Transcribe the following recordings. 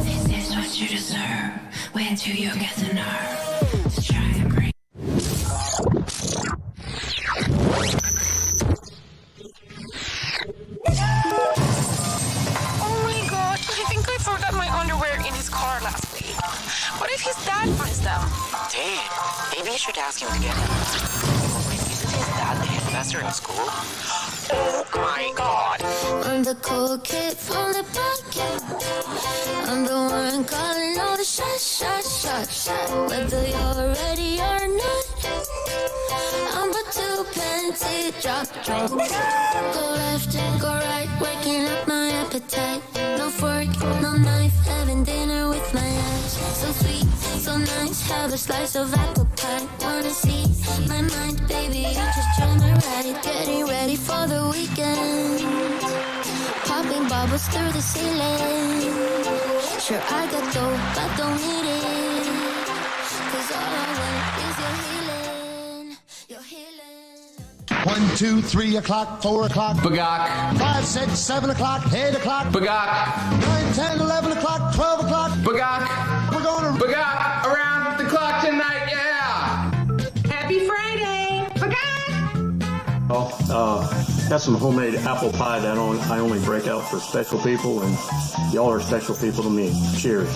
This is what you deserve. Where do you get the nerve to try and break? Oh my god, I think I forgot my underwear in his car last week. What if his dad finds them? Dad, maybe you should ask him to get them. Wait, isn't his dad the headmaster in school? Oh my god. I'm the cool kid from the pocket. I'm the one calling all the shots. Whether you're ready or not, I'm about to plenty drop. Go left and go right, waking up my appetite. No fork, no knife, having dinner with my eyes. So sweet, so nice, have a slice of apple pie. Wanna see my mind, baby, you just join my ride. Getting ready for the weekend, popping bubbles through the ceiling. Sure, I got dough, but don't need it, 'cause all I want is your healing, your healing. 1, 2, 3 o'clock, 4 o'clock, Bagak, 5, 6, 7 o'clock, 8 o'clock, Bagak, 9, 10, 11 o'clock, 12 o'clock. Bagak, We're going to Bagak, around the clock tonight, yeah! Happy Friday! Got some homemade apple pie that I only break out for special people, and y'all are special people to me. Cheers.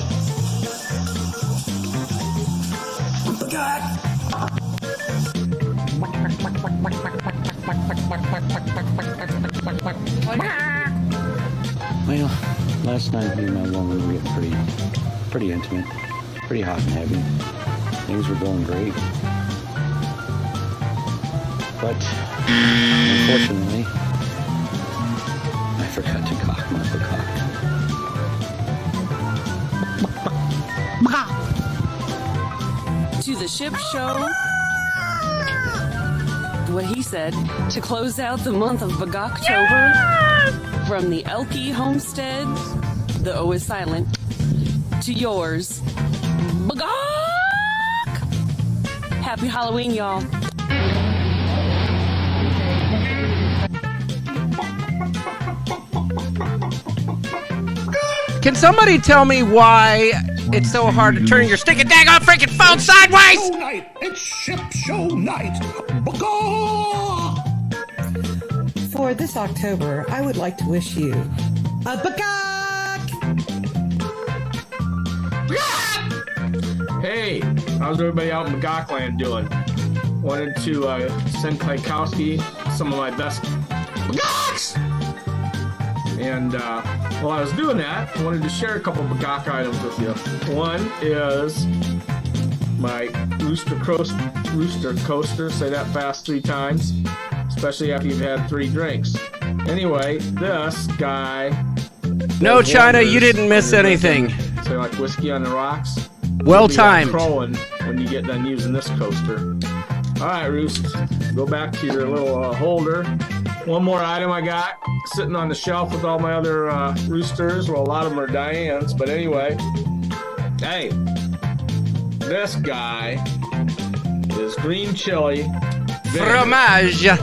Well, last night me and my woman were getting pretty intimate, pretty hot and heavy. Things were going great. But unfortunately, I forgot to cock my bagak. To the ship show. What he said, to close out the month of Bagoktober, from the Elkie homestead, the O is silent, to yours, Bagok! Happy Halloween, y'all. Can somebody tell me why it's so hard to turn your stinking daggone freaking phone sideways? Show night. It's ship show night. Bagak! For this October, I would like to wish you a bagak! Hey, how's everybody out in Bagakland doing? Wanted to send Klaikowski some of my best bagaks! And while I was doing that, I wanted to share a couple of bagak items with you. One is my rooster coaster. Say that fast 3 times, especially after you've had 3 drinks. Anyway, this guy. No, China, you didn't miss anything. Say like whiskey on the rocks. Well timed. Crowing when you get done using this coaster. All right, Roost, go back to your little holder. One more item I got sitting on the shelf with all my other roosters. Well, a lot of them are Diane's, but anyway. Hey, this guy is green chili vinegar. Fromage. You're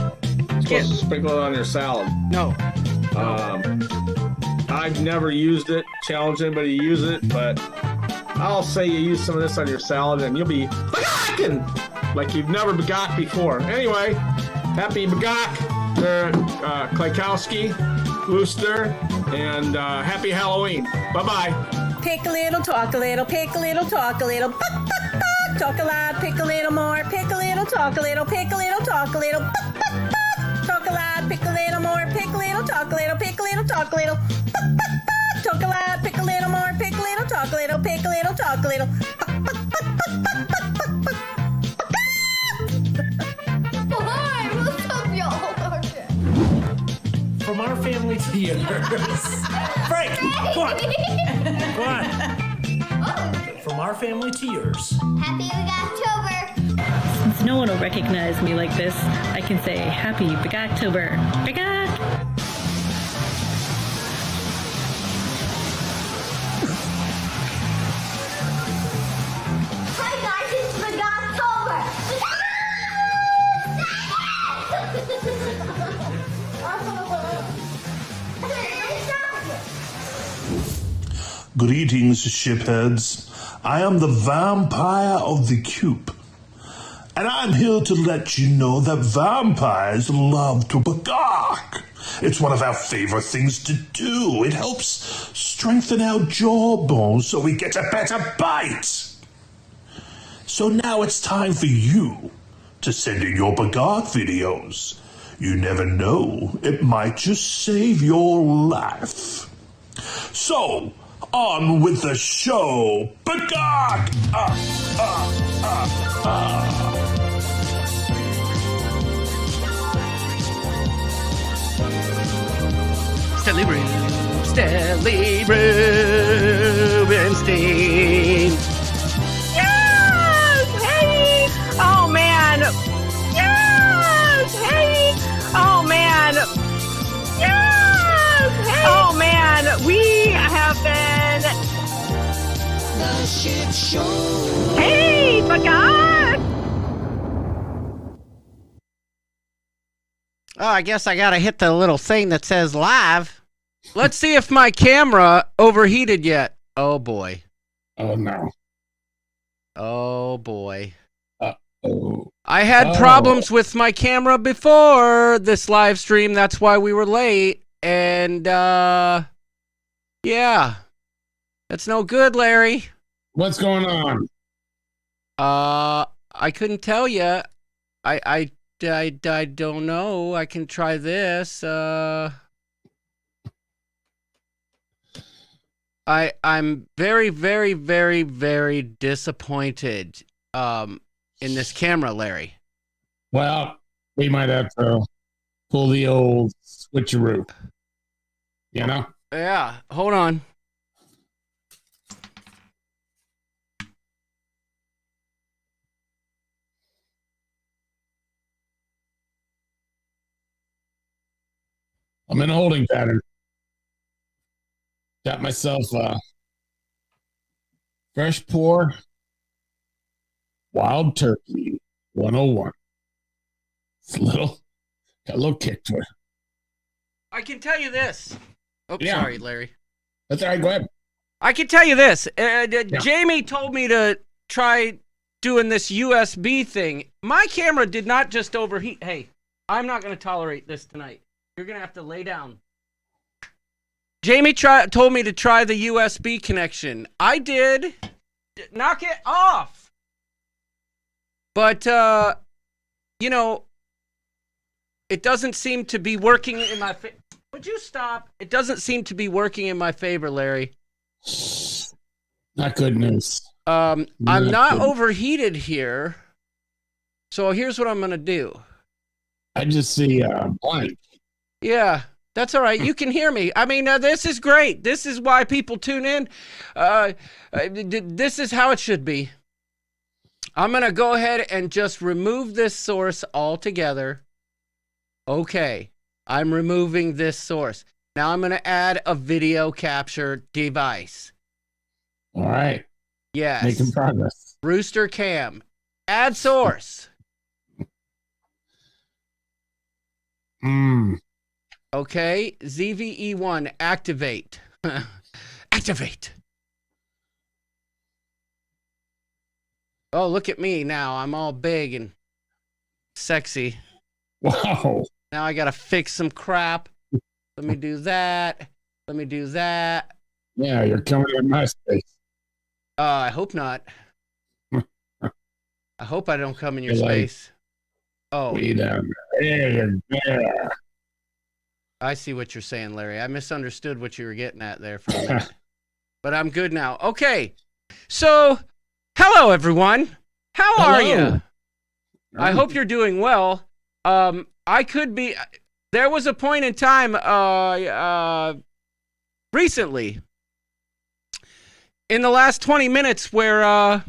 supposed to sprinkle it on your salad. No. I've never used it. Challenge anybody to use it, but I'll say you use some of this on your salad and you'll be bagacking like you've never bagak before. Anyway, happy bagak. Klaikowski, Rooster, and happy Halloween. Bye-bye. Pick a little, talk a little, pick a little, talk a little. Buck, buck, buck. Talk a lot, pick a little more. Pick a little, talk a little, pick a little, talk a little. Buck, buck, buck. Talk a lot, pick a little more. Pick a little, talk a little, pick a little, talk a little. Buck, buck, buck. Talk a lot, pick a little more. Pick a little, talk a little, pick a little, talk a little. Buck, buck, buck, buck, buck, buck, buck, buck. From our family to yours. Frank, come on. Come on. From our family to yours. Happy Bagoktober! Since no one will recognize me like this, I can say Happy Bagoktober. Bagak! Hi guys, it's Bagoktober! Greetings, shipheads. I am the vampire of the cube. And I'm here to let you know that vampires love to bagok. It's one of our favorite things to do. It helps strengthen our jawbones so we get a better bite. So now it's time for you to send in your bagok videos. You never know, it might just save your life. So, on with the show. Bagok! Stelly Rubenstein. Yes! Hey! Oh, man! Yes! Hey! Oh, man! Yes! Hey! Oh, man! We have been... The shit show. Hey, Bagok! Oh, I guess I gotta hit the little thing that says live. Let's see if my camera overheated yet. Oh, boy. Oh, no. Oh, boy. Oh. I had problems with my camera before this live stream. That's why we were late. And, yeah. That's no good, Larry. What's going on? I couldn't tell you. I don't know. I can try this. I'm very, very, very, very disappointed in this camera, Larry. Well, we might have to pull the old switcheroo. You know? Yeah, hold on. I'm in a holding pattern. Got myself a fresh pour wild turkey 101. It's got a little kick to it. I can tell you this. Oh, Yeah. sorry, Larry. That's all right, go ahead. I can tell you this. Jamie told me to try doing this USB thing. My camera did not just overheat. Hey, I'm not going to tolerate this tonight. You're going to have to lay down. Jamie told me to try the USB connection. I did. Knock it off. But, you know, it doesn't seem to be working in my favor. Would you stop? It doesn't seem to be working in my favor, Larry. Not good news. I'm not overheated here. So here's what I'm going to do. I just see blank. Yeah, that's all right. You can hear me. I mean, this is great. This is why people tune in. This is how it should be. I'm going to go ahead and just remove this source altogether. Okay, I'm removing this source. Now I'm going to add a video capture device. All right. Yes. Making progress. Rooster Cam. Add source. Okay, ZVE1, activate. Activate. Oh, look at me now. I'm all big and sexy. Wow. Now I got to fix some crap. Let me do that. Let me do that. Yeah, you're coming in my space. I hope not. I hope I don't come in your You're like, space. Oh. way down there. There. I see what you're saying, Larry. I misunderstood what you were getting at there for a minute. But I'm good now. Okay. So, hello, everyone. How are you? I hope you're doing well. I could be... There was a point in time recently, in the last 20 minutes, where I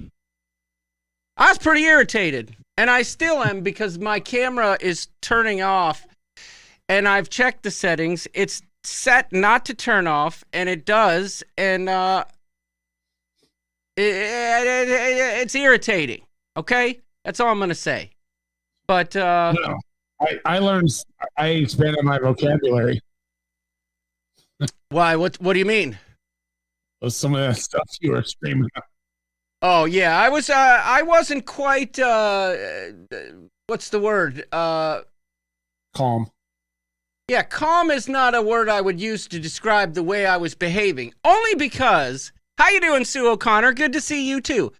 was pretty irritated. And I still am, because my camera is turning off. And I've checked the settings. It's set not to turn off, and it does. And it's irritating. Okay? That's all I'm going to say. But no, I learned, I expanded my vocabulary. Why? What do you mean? Was some of that stuff you were screaming out? Oh yeah, I wasn't quite what's the word? Calm. Yeah, calm is not a word I would use to describe the way I was behaving. Only because, how you doing, Sue O'Connor? Good to see you too.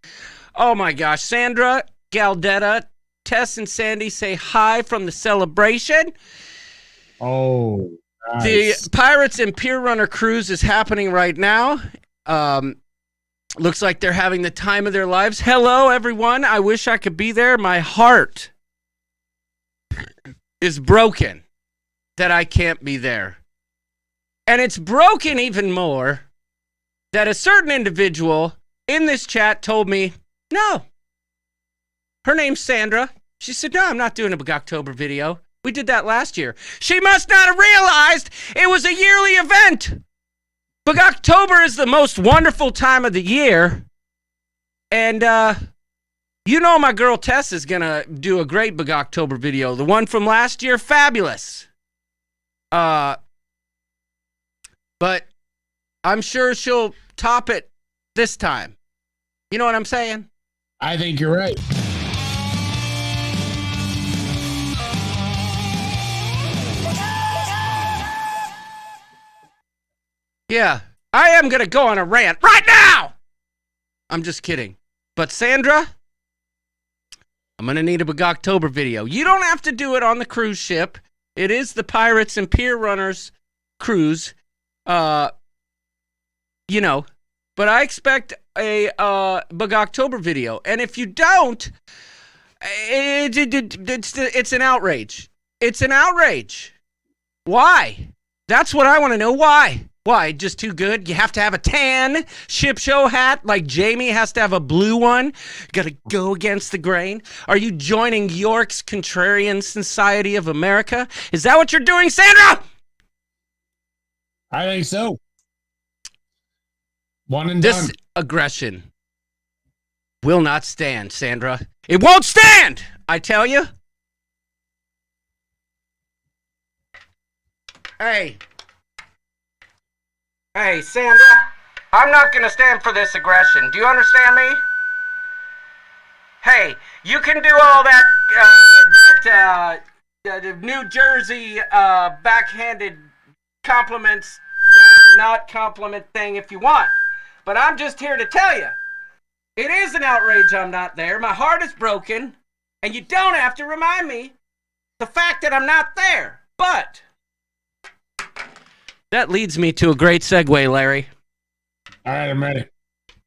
Oh my gosh, Sandra, Galdetta, Tess and Sandy say hi from the celebration. Oh, nice. The Pirates and Pier Runner cruise is happening right now. Looks like they're having the time of their lives. Hello, everyone. I wish I could be there. My heart is broken that I can't be there. And it's broken even more that a certain individual in this chat told me, no. Her name's Sandra. She said, no, I'm not doing a Bugoctober video. We did that last year. She must not have realized it was a yearly event. Bugoctober is the most wonderful time of the year. And, you know my girl Tess is going to do a great Bugoctober video. The one from last year, fabulous. But I'm sure she'll top it this time. You know what I'm saying? I think you're right. Yeah, I am going to go on a rant right now. I'm just kidding. But Sandra, I'm going to need a Bugoctober video. You don't have to do it on the cruise ship. It is the Pirates and Pier Runners cruise. You know, but I expect a Bugoctober video. And if you don't, it's an outrage. It's an outrage. Why? That's what I want to know. Why? Why? Just too good? You have to have a tan ship show hat like Jamie has to have a blue one? Got to go against the grain? Are you joining York's Contrarian Society of America? Is that what you're doing, Sandra? I think so. One and this done. Aggression will not stand, Sandra. It won't stand, I tell you. Hey, Sandra, I'm not going to stand for this aggression. Do you understand me? Hey, you can do all that New Jersey backhanded compliments, not compliment thing if you want. But I'm just here to tell you, it is an outrage I'm not there. My heart is broken, and you don't have to remind me the fact that I'm not there. But that leads me to a great segue, Larry. All right, I'm ready.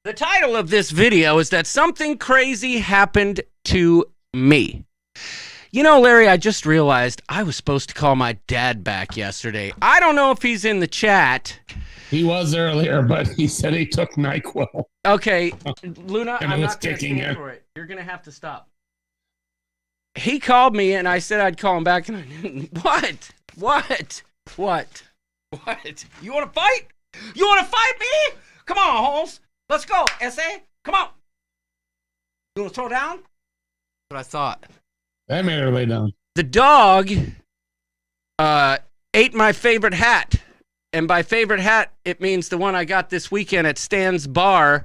The title of this video is that something crazy happened to me. You know, Larry, I just realized I was supposed to call my dad back yesterday. I don't know if he's in the chat. He was earlier, but he said he took NyQuil. Okay, Luna, And I'm it was not going to kicking stand in. for it. You're going to have to stop. He called me, and I said I'd call him back. And I didn't. What? You want to fight? You want to fight me? Come on, Holmes. Let's go, S.A. Come on. You want to throw down? That's what I thought. That made her lay down. The dog ate my favorite hat. And by favorite hat, it means the one I got this weekend at Stan's Bar.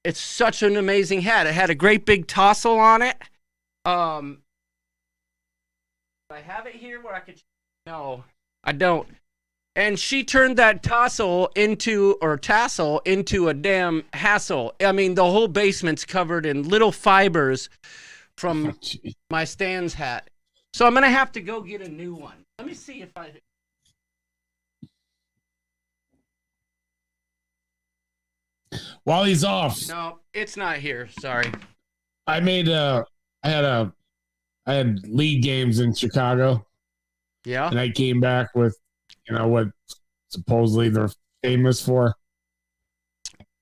It's such an amazing hat. It had a great big tassel on it. I have it here where I could... No, I don't. And she turned that tassel into a damn hassle. I mean, the whole basement's covered in little fibers from my Stan's hat. So I'm going to have to go get a new one. Let me see if I... While he's off. No, it's not here. Sorry. I had league games in Chicago. Yeah. And I came back with, what supposedly they're famous for.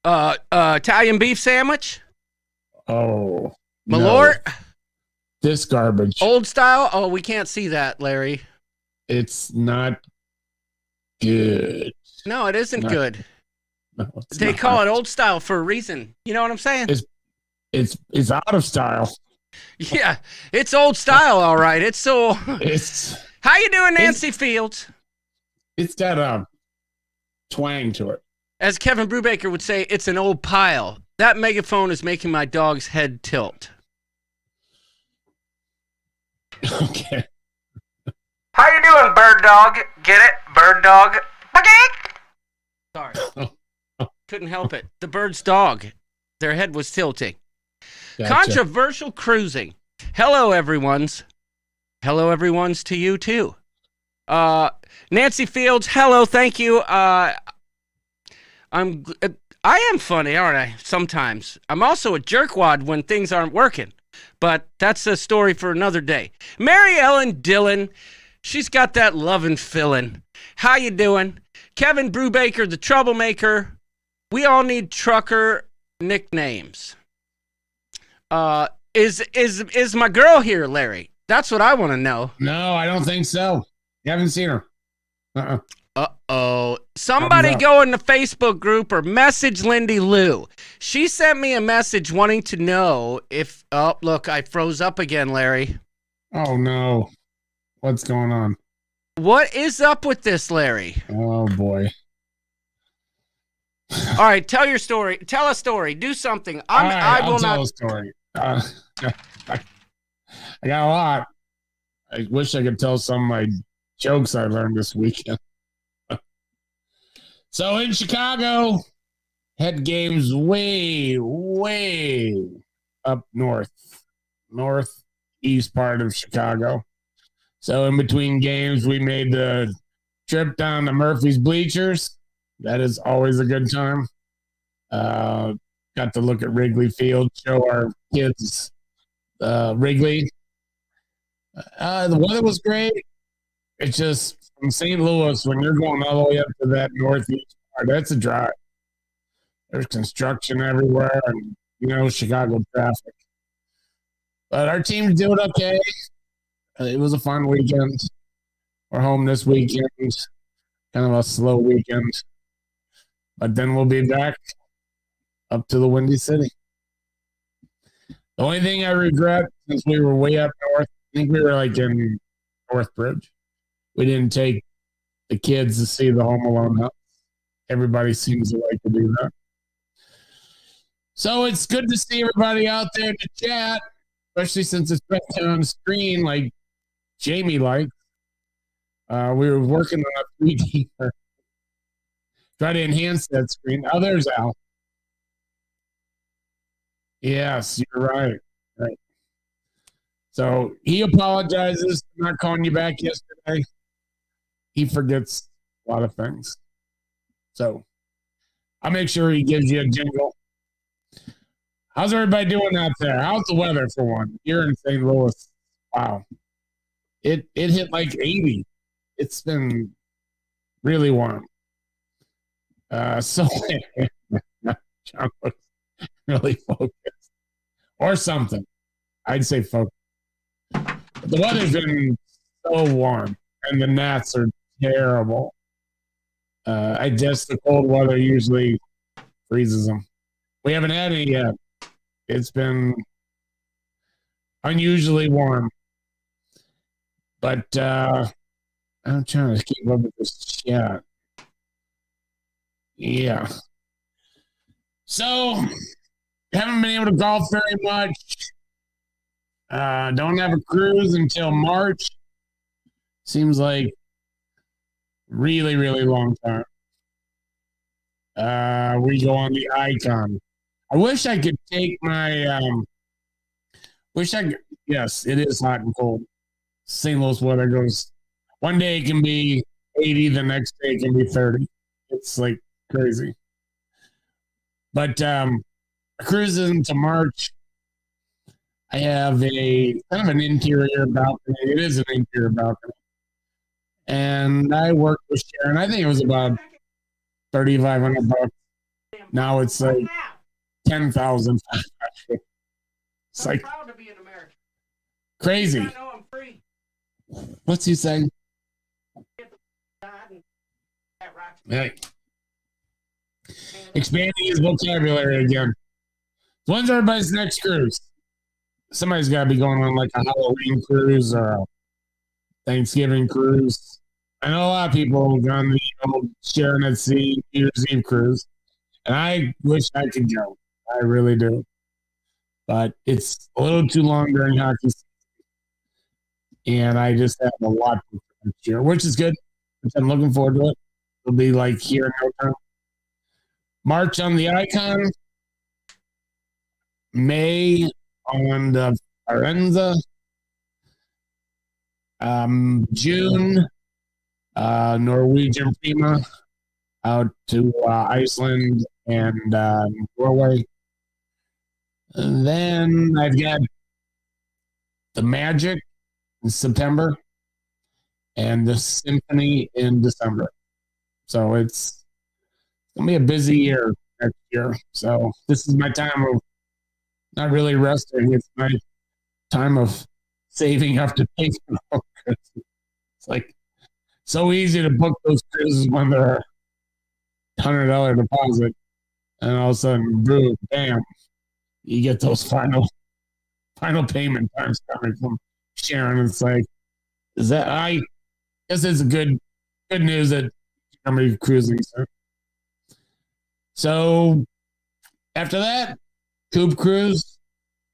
Italian beef sandwich? Oh. Malort? No. This garbage. Old style? Oh, we can't see that, Larry. It's not good. No, it isn't good. No, they call it old style for a reason. You know what I'm saying? It's out of style. Yeah, it's old style, all right. It's so... How you doing, Nancy Fields? It's got a twang to it. As Kevin Brubaker would say, it's an old pile. That megaphone is making my dog's head tilt. Okay. How you doing, bird dog? Get it? Bird dog. Sorry. Couldn't help it. The bird's dog. Their head was tilting. Gotcha. Controversial cruising. Hello, everyone's. Hello, everyone's to you, too. Nancy Fields, hello, thank you. I am funny, aren't I? Sometimes. I'm also a jerkwad when things aren't working. But that's a story for another day. Mary Ellen Dillon, she's got that lovin' fillin'. How you doing? Kevin Brubaker, the troublemaker. We all need trucker nicknames. Is my girl here, Larry? That's what I want to know. No, I don't think so. You haven't seen her. Uh-oh. Somebody go in the Facebook group or message Lindy Lou. She sent me a message wanting to know if... Oh, look, I froze up again, Larry. Oh, no. What's going on? What is up with this, Larry? Oh, boy. All right, tell your story. Tell a story. Do something. I'll tell a story. I got a lot. I wish I could tell some of my jokes I learned this weekend. So in Chicago, had games way up northeast part of Chicago. So in between games, we made the trip down to Murphy's Bleachers. That is always a good time. Got to look at Wrigley Field, show our kids Wrigley. The weather was great. It's just from St. Louis, when you're going all the way up to that northeast part, that's a drive. There's construction everywhere and, Chicago traffic. But our team's doing okay. It was a fun weekend. We're home this weekend. Kind of a slow weekend. But then we'll be back up to the Windy City. The only thing I regret, since we were way up north, I think we were like in Northbridge. We didn't take the kids to see the Home Alone house. Everybody seems to like to do that. So it's good to see everybody out there to chat, especially since it's right there on the screen like Jamie likes. We were working on a 3D. Try to enhance that screen. Oh, there's Al. Yes, you're right. Right. So he apologizes for not calling you back yesterday. He forgets a lot of things. So I'll make sure he gives you a jingle. How's everybody doing out there? How's the weather for one? Here in St. Louis. Wow. It hit like 80. It's been really warm. So John looks really focused. Or something. I'd say focused. But the weather's been so warm and the gnats are terrible. I guess the cold weather usually freezes them. We haven't had any yet. It's been unusually warm. But I'm trying to keep up with this chat. Yeah. So, haven't been able to golf very much. Don't have a cruise until March. Seems like really, really long time. We go on the Icon. I wish I could take my, yes, it is hot and cold. St. Louis weather goes, one day it can be 80, the next day it can be 30. It's like crazy. But cruising into March, I have a kind of an interior balcony. It is an interior balcony. And I worked with Sharon. I think it was about $3,500. Now it's like 10,000. It's like crazy. What's he saying? Hey. Expanding his vocabulary again. When's everybody's next cruise? Somebody's got to be going on like a Halloween cruise or a Thanksgiving cruise. I know a lot of people have gone to called Sharon at Sea New Year's Eve cruise, and I wish I could go. I really do, but it's a little too long during hockey season, and I just have a lot for next year, which is good. Which I'm looking forward to it. It'll be like here in no time. March on the Icon, May on the Firenze, June, Norwegian Prima out to Iceland and Norway. And then I've got the Magic in September and the Symphony in December. So it's going to be a busy year next year. So this is my time of not really resting. It's my time of saving up to pay for all cruises. It's like so easy to book those cruises when they're $100 deposit, and all of a sudden, boom, bam, you get those final payment times coming from Sharon. It's like, is that? I guess it's a good news that I'm going to be cruising soon. So after that, Coop Cruise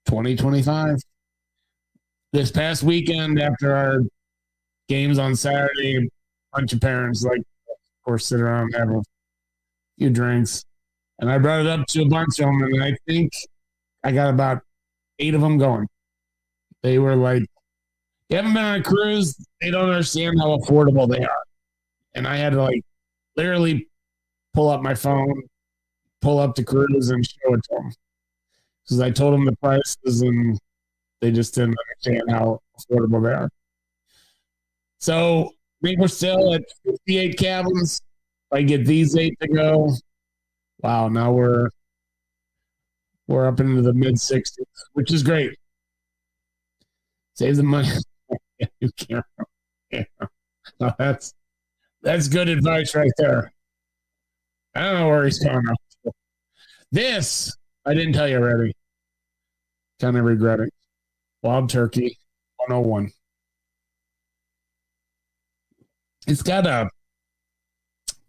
2025. This past weekend, after our games on Saturday, a bunch of parents, like, of course, sit around and have a few drinks. And I brought it up to a bunch of them, and I think I got about 8 of them going. They were like, you haven't been on a cruise, they don't understand how affordable they are. And I had to, like, literally pull up my phone, pull up the cruise, and show it to them. Because I told them the prices, and they just didn't understand how affordable they are. So I think we're still at 58 cabins. If I get these 8 to go, wow, now we're up into the mid-60s, which is great. Save the money. You can't. Yeah. No, that's good advice right there. I don't know where he's going now. This, I didn't tell you already. Kind of regret it. Wild Turkey 101. It's got a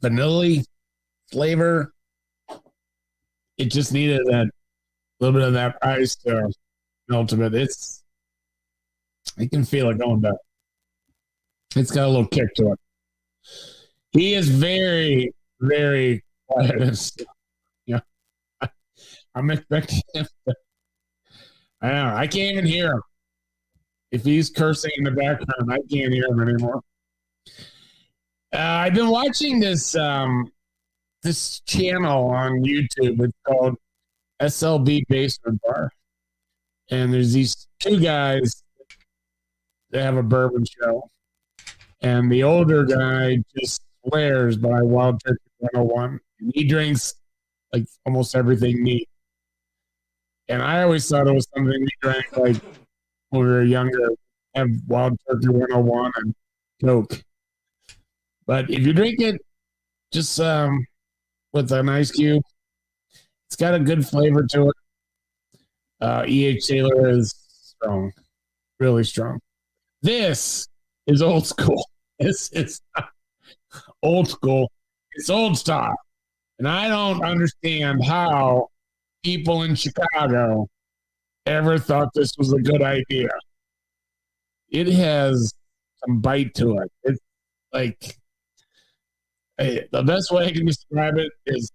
vanilla flavor. It just needed that little bit of that ice to melt a bit. I can feel it going back. It's got a little kick to it. He is very, very quiet. Yeah, I'm expecting him to. I don't know. I can't even hear him. If he's cursing in the background, I can't hear him anymore. I've been watching this channel on YouTube. It's called SLB Basement Bar. And there's these 2 guys that have a bourbon show. And the older guy just swears by Wild Turkey 101. And he drinks like almost everything neat. And I always thought it was something we drank like when we were younger. Have Wild Turkey 101 and Coke. But if you drink it just with an ice cube, it's got a good flavor to it. E.H. Taylor is strong, really strong. This is old school. This is old school. It's old style. And I don't understand how people in Chicago ever thought this was a good idea. It has some bite to it. It's like, the best way I can describe it is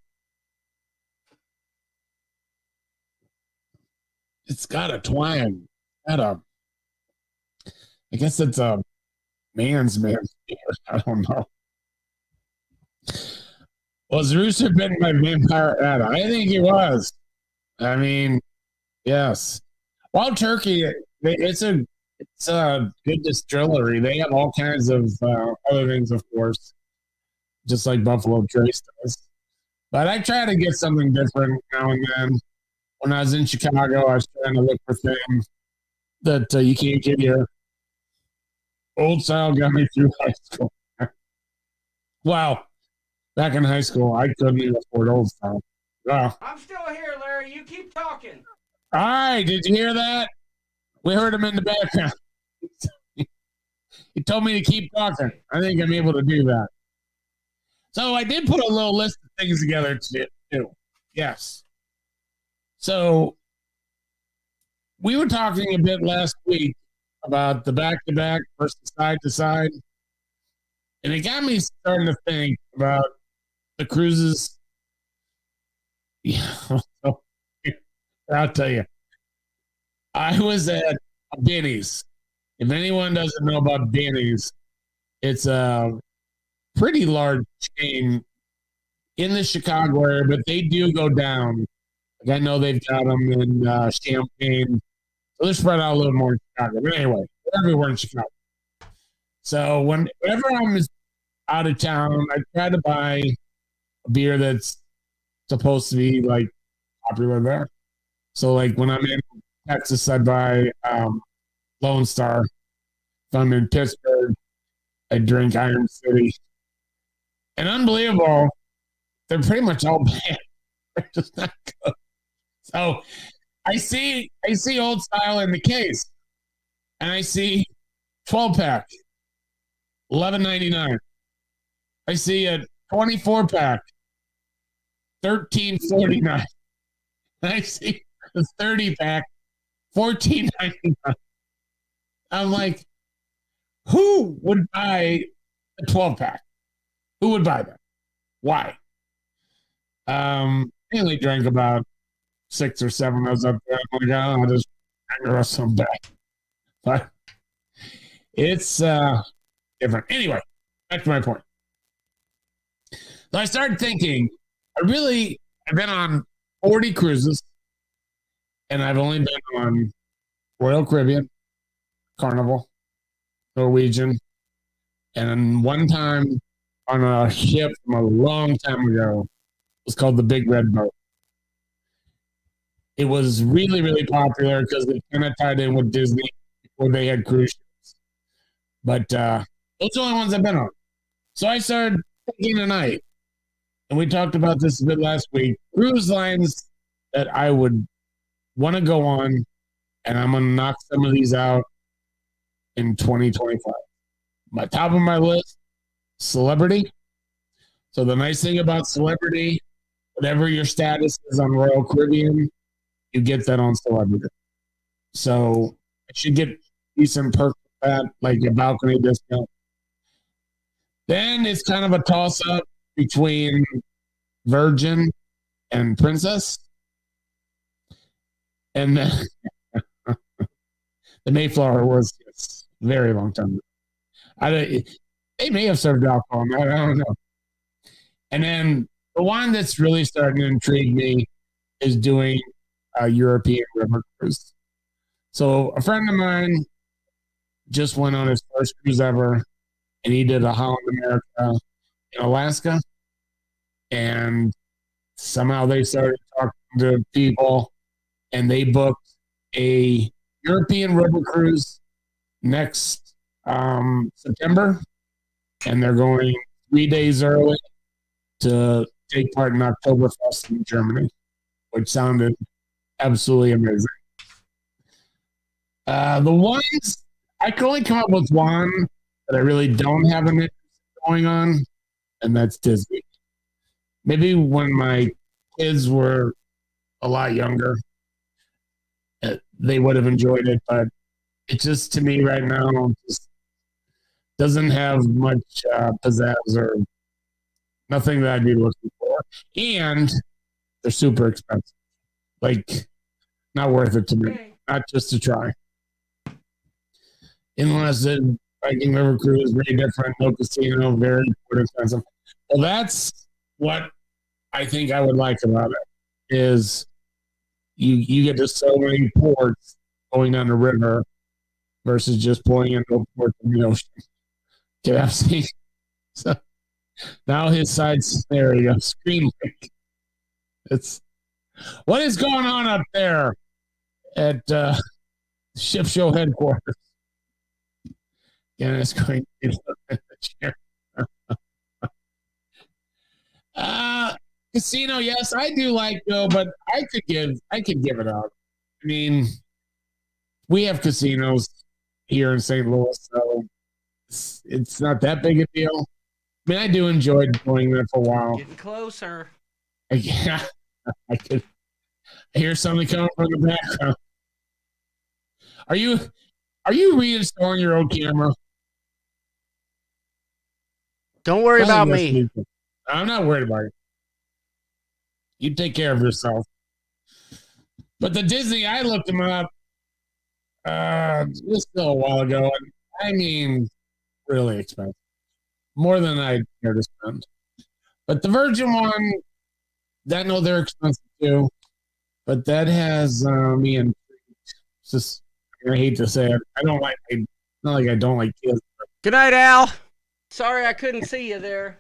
it's got a twang. I guess it's a man's beer. I don't know. Was Rooster bitten by vampire Ada? I think he was. I mean, yes. Wild Turkey, it's a good distillery. They have all kinds of other things, of course, just like Buffalo Trace does. But I try to get something different now and then. When I was in Chicago, I was trying to look for things that you can't get here. Old style got me through high school. Wow. Back in high school, I couldn't even afford old style. Wow. I'm still here, Larry. You keep talking. All right. Did you hear that? We heard him in the background. He told me to keep talking. I think I'm able to do that. So I did put a little list of things together to do. Yes. So we were talking a bit last week about the back-to-back versus side-to-side. And it got me starting to think about the cruises. Yeah, I'll tell you. I was at Benny's. If anyone doesn't know about Benny's, it's a pretty large chain in the Chicago area, but they do go down. Like I know they've got them in Champaign. So they're spread out a little more in Chicago. But anyway, they're everywhere in Chicago. So whenever I'm out of town, I try to buy a beer that's supposed to be like popular there. So like when I'm in Texas, I buy Lone Star. If I'm in Pittsburgh, I drink Iron City. And unbelievable, they're pretty much all bad. They're just not good. So I see Old Style in the case, and I see 12-pack, $11.99. I see a 24-pack, $13.49. And I see a 30-pack, $14.99. I'm like, who would buy a 12-pack? Who would buy that? Why? I only drank about 6 or 7 of those up there. I'm like, I'll just hang the rest of them back. But it's different. Anyway, back to my point. So I started thinking, I've been on 40 cruises, and I've only been on Royal Caribbean, Carnival, Norwegian, and one time on a ship from a long time ago. It was called the Big Red Boat. It was really, really popular because it kind of tied in with Disney before they had cruise ships. But those are the only ones I've been on. So I started thinking tonight, and we talked about this a bit last week, cruise lines that I would want to go on, and I'm going to knock some of these out in 2025. My top of my list, Celebrity. So the nice thing about Celebrity, whatever your status is on Royal Caribbean, you get that on Celebrity. So I should get decent perks with that, like a balcony discount. Then it's kind of a toss-up between Virgin and Princess. And then the Mayflower was a very long time ago. They may have served alcohol. I don't know. And then the one that's really starting to intrigue me is doing a European river cruise. So a friend of mine just went on his first cruise ever, and he did a Holland America in Alaska. And somehow they started talking to people, and they booked a European river cruise next September, and they're going 3 days early to take part in Oktoberfest in Germany, which sounded absolutely amazing. The ones, I can only come up with one that I really don't have an interest going on, and that's Disney. Maybe when my kids were a lot younger, they would have enjoyed it, but it just, to me right now, just doesn't have much pizzazz or nothing that I'd be looking for. And they're super expensive. Like, not worth it to me. Not just to try. Unless the Viking River Cruise is very different, no casino, very expensive. Well, that's what I think I would like about it, is you get to so many ports going down the river versus just pulling into a port in the ocean. Can I see? So now his side's there you go. Screen link. It's what is going on up there at Ship Show headquarters? Yeah, it's going to the chair. Casino, yes, I do like though, but I could give it up. I mean, we have casinos here in St. Louis, so it's not that big a deal. mean, I do enjoy doing that for a while. Getting closer. Yeah, I could hear something coming from the background. Are you reinstalling your old camera? Don't worry about me. I'm not worried about it. You take care of yourself. But the Disney, I looked them up just a while ago. And I mean, really expensive. More than I care to spend. But the Virgin one, I know they're expensive too. But that has me and just, I hate to say it. I don't like, not like I don't like kids. Good night, Al. Sorry I couldn't see you there.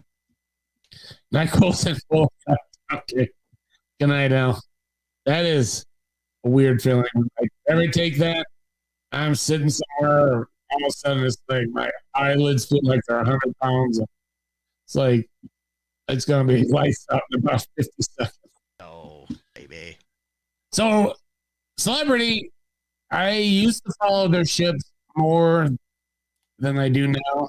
Not close and full. Okay. Good night, Al. That is a weird feeling. Like, every take that, I'm sitting somewhere, all of a sudden it's like my eyelids feel like they're 100 pounds. It's like, it's going to be lights out in about 50 seconds. Oh, baby. So, Celebrity, I used to follow their ships more than I do now.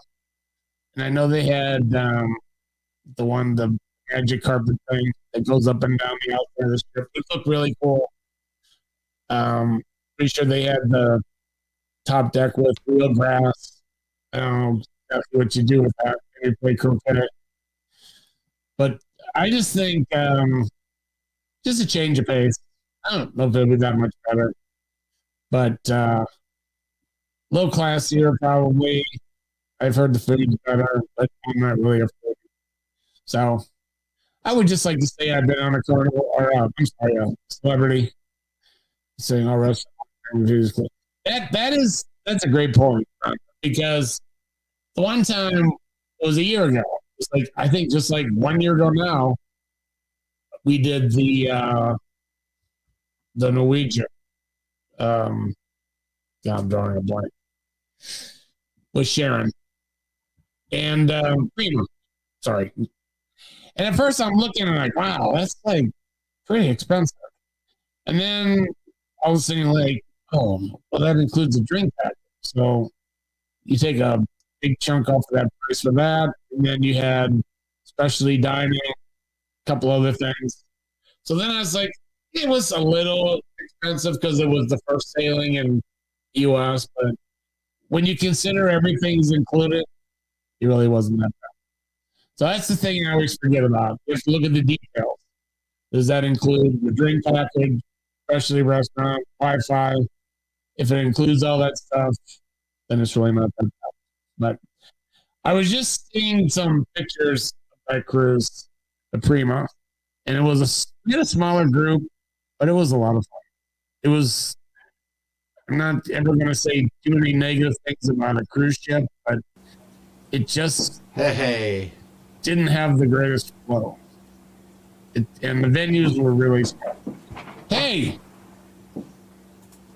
And I know they had the magic carpet thing that goes up and down the outside of the ship. It looked really cool. Pretty sure they had the top deck with real grass. I don't know exactly what you do with that. Maybe play croquet. But I just think just a change of pace. I don't know if it'll be that much better. But low classier probably. I've heard the food's better, but I'm not really a foodie. So I would just like to say I've been on a Carnival, or a Celebrity. Saying all restaurant reviews. That's a great point, because the one time it was a year ago. It's like, I think just like 1 year ago now, we did the Norwegian. Yeah, I'm drawing a blank. With Sharon. And Prima. Sorry. And at first I'm looking and like, wow, that's like pretty expensive. And then I was thinking like, oh, well, that includes a drink package. So you take a big chunk off of that price for that. And then you had specialty dining, a couple other things. So then I was like, it was a little expensive because it was the first sailing in the U.S. But when you consider everything's included, it really wasn't that bad. So that's the thing I always forget about. Just look at the details. Does that include the drink package, especially restaurant, Wi-Fi? If it includes all that stuff, then it's really not that bad. But I was just seeing some pictures of that cruise, the Prima, and it was we had a smaller group, but it was a lot of fun. It was, I'm not ever going to say too many negative things about a cruise ship, but it just didn't have the greatest flow. And the venues were really small. Hey!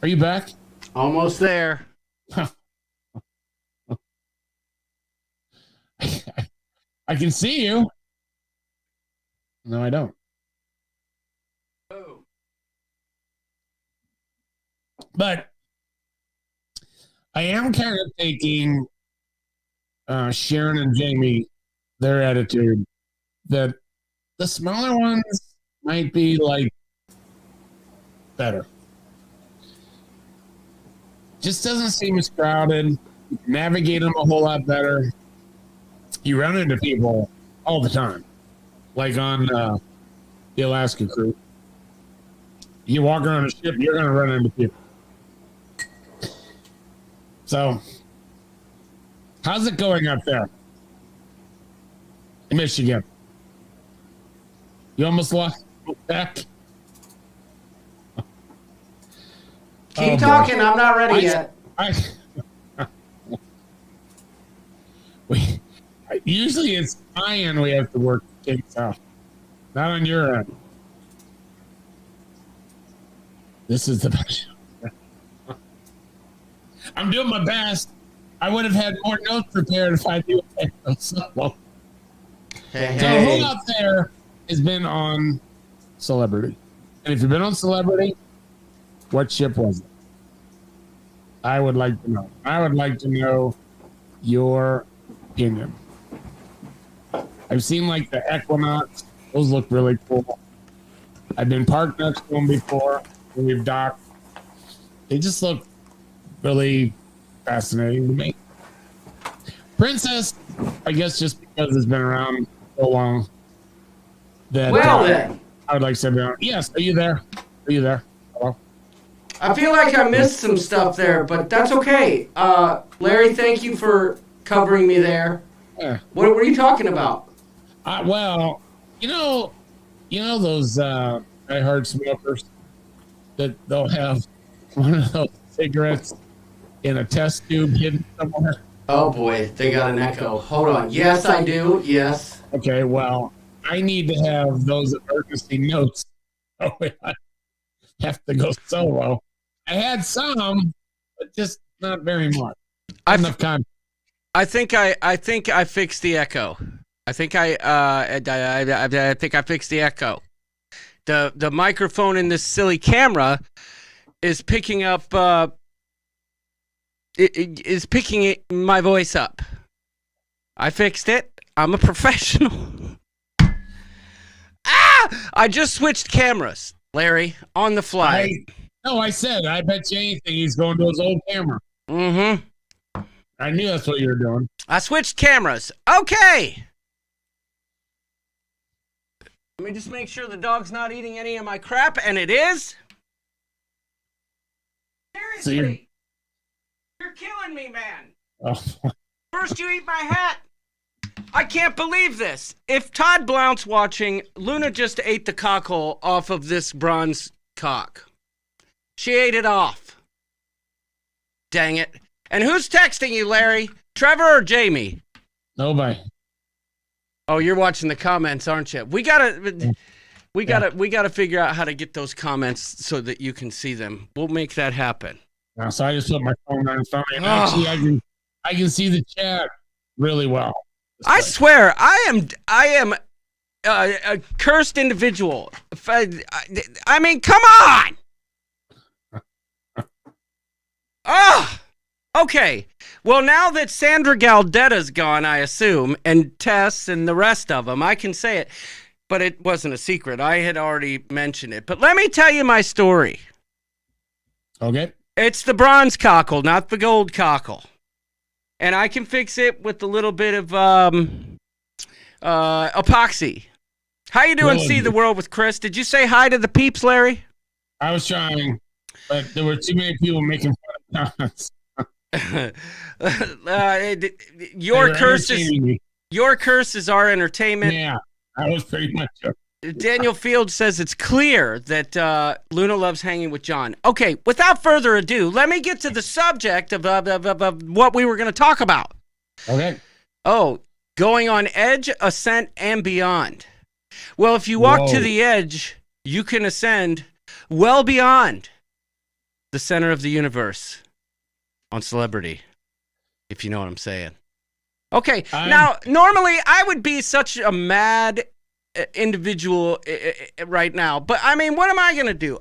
Are you back? Almost there. I can see you. No, I don't. Oh. But I am kind of taking Sharon and Jamie, their attitude, that the smaller ones might be like better. Just doesn't seem as crowded. You can navigate them a whole lot better. You run into people all the time, like on the Alaska cruise. You walk around a ship, you're going to run into people. So, how's it going up there in Michigan? You almost lost back. Keep talking. I'm not ready yet. Usually it's my end we have to work things out. Not on your end. This is the best. I'm doing my best. I would have had more notes prepared if I knew it. So who out there has been on Celebrity? And if you've been on Celebrity, what ship was it? I would like to know. I would like to know your opinion. I've seen like the Equinox. Those look really cool. I've been parked next to them before when we've docked. They just look really fascinating to me. Princess, I guess just because it's been around so long that then. I would like to sit down. Yes, are you there? Are you there? Hello? I feel like I missed some stuff there, but that's okay. Larry, thank you for covering me there. Yeah. What were you talking about? Well, you know those diehard smokers that they'll have one of those cigarettes in a test tube hidden somewhere. Oh boy, they got an echo. Hold on. Yes, I do. Yes. Okay, well, I need to have those emergency notes. Oh, I have to go solo. I had some, but just not very much. Enough time. I think I fixed the echo. I think I think I fixed the echo. The microphone in this silly camera is picking up is picking my voice up. I fixed it. I'm a professional. I just switched cameras, Larry, on the fly. I said, I bet you anything he's going to his old camera. Mm-hmm. I knew that's what you were doing. I switched cameras. Okay. Let me just make sure the dog's not eating any of my crap, and it is. Seriously. You're killing me, man. Oh. First you eat my hat. I can't believe this. If Todd Blount's watching, Luna just ate the cockhole off of this bronze cock. She ate it off. Dang it. And who's texting you, Larry? Trevor or Jamie? Nobody. Oh, you're watching the comments, aren't you? We gotta figure out how to get those comments so that you can see them. We'll make that happen. So I just put my phone on front of me. Actually, I can see the chat really well. I swear, I am a cursed individual. I mean, come on. Okay. Well, now that Sandra Galdetta's gone, I assume, and Tess and the rest of them, I can say it. But it wasn't a secret. I had already mentioned it. But let me tell you my story. Okay. It's the bronze cockle, not the gold cockle. And I can fix it with a little bit of epoxy. How you doing, See the World with Chris? Did you say hi to the peeps, Larry? I was trying, but there were too many people making fun of comments. Your curse is our entertainment. Yeah, that was pretty much it. Daniel Field says it's clear that Luna loves hanging with John. Okay, without further ado, let me get to the subject of what we were going to talk about. Okay. Oh, going on edge, ascent, and beyond. Well, if you walk to the edge, you can ascend well beyond the center of the universe on Celebrity, if you know what I'm saying. Okay, now, normally I would be such a mad individual right now, but I mean, what am I gonna do?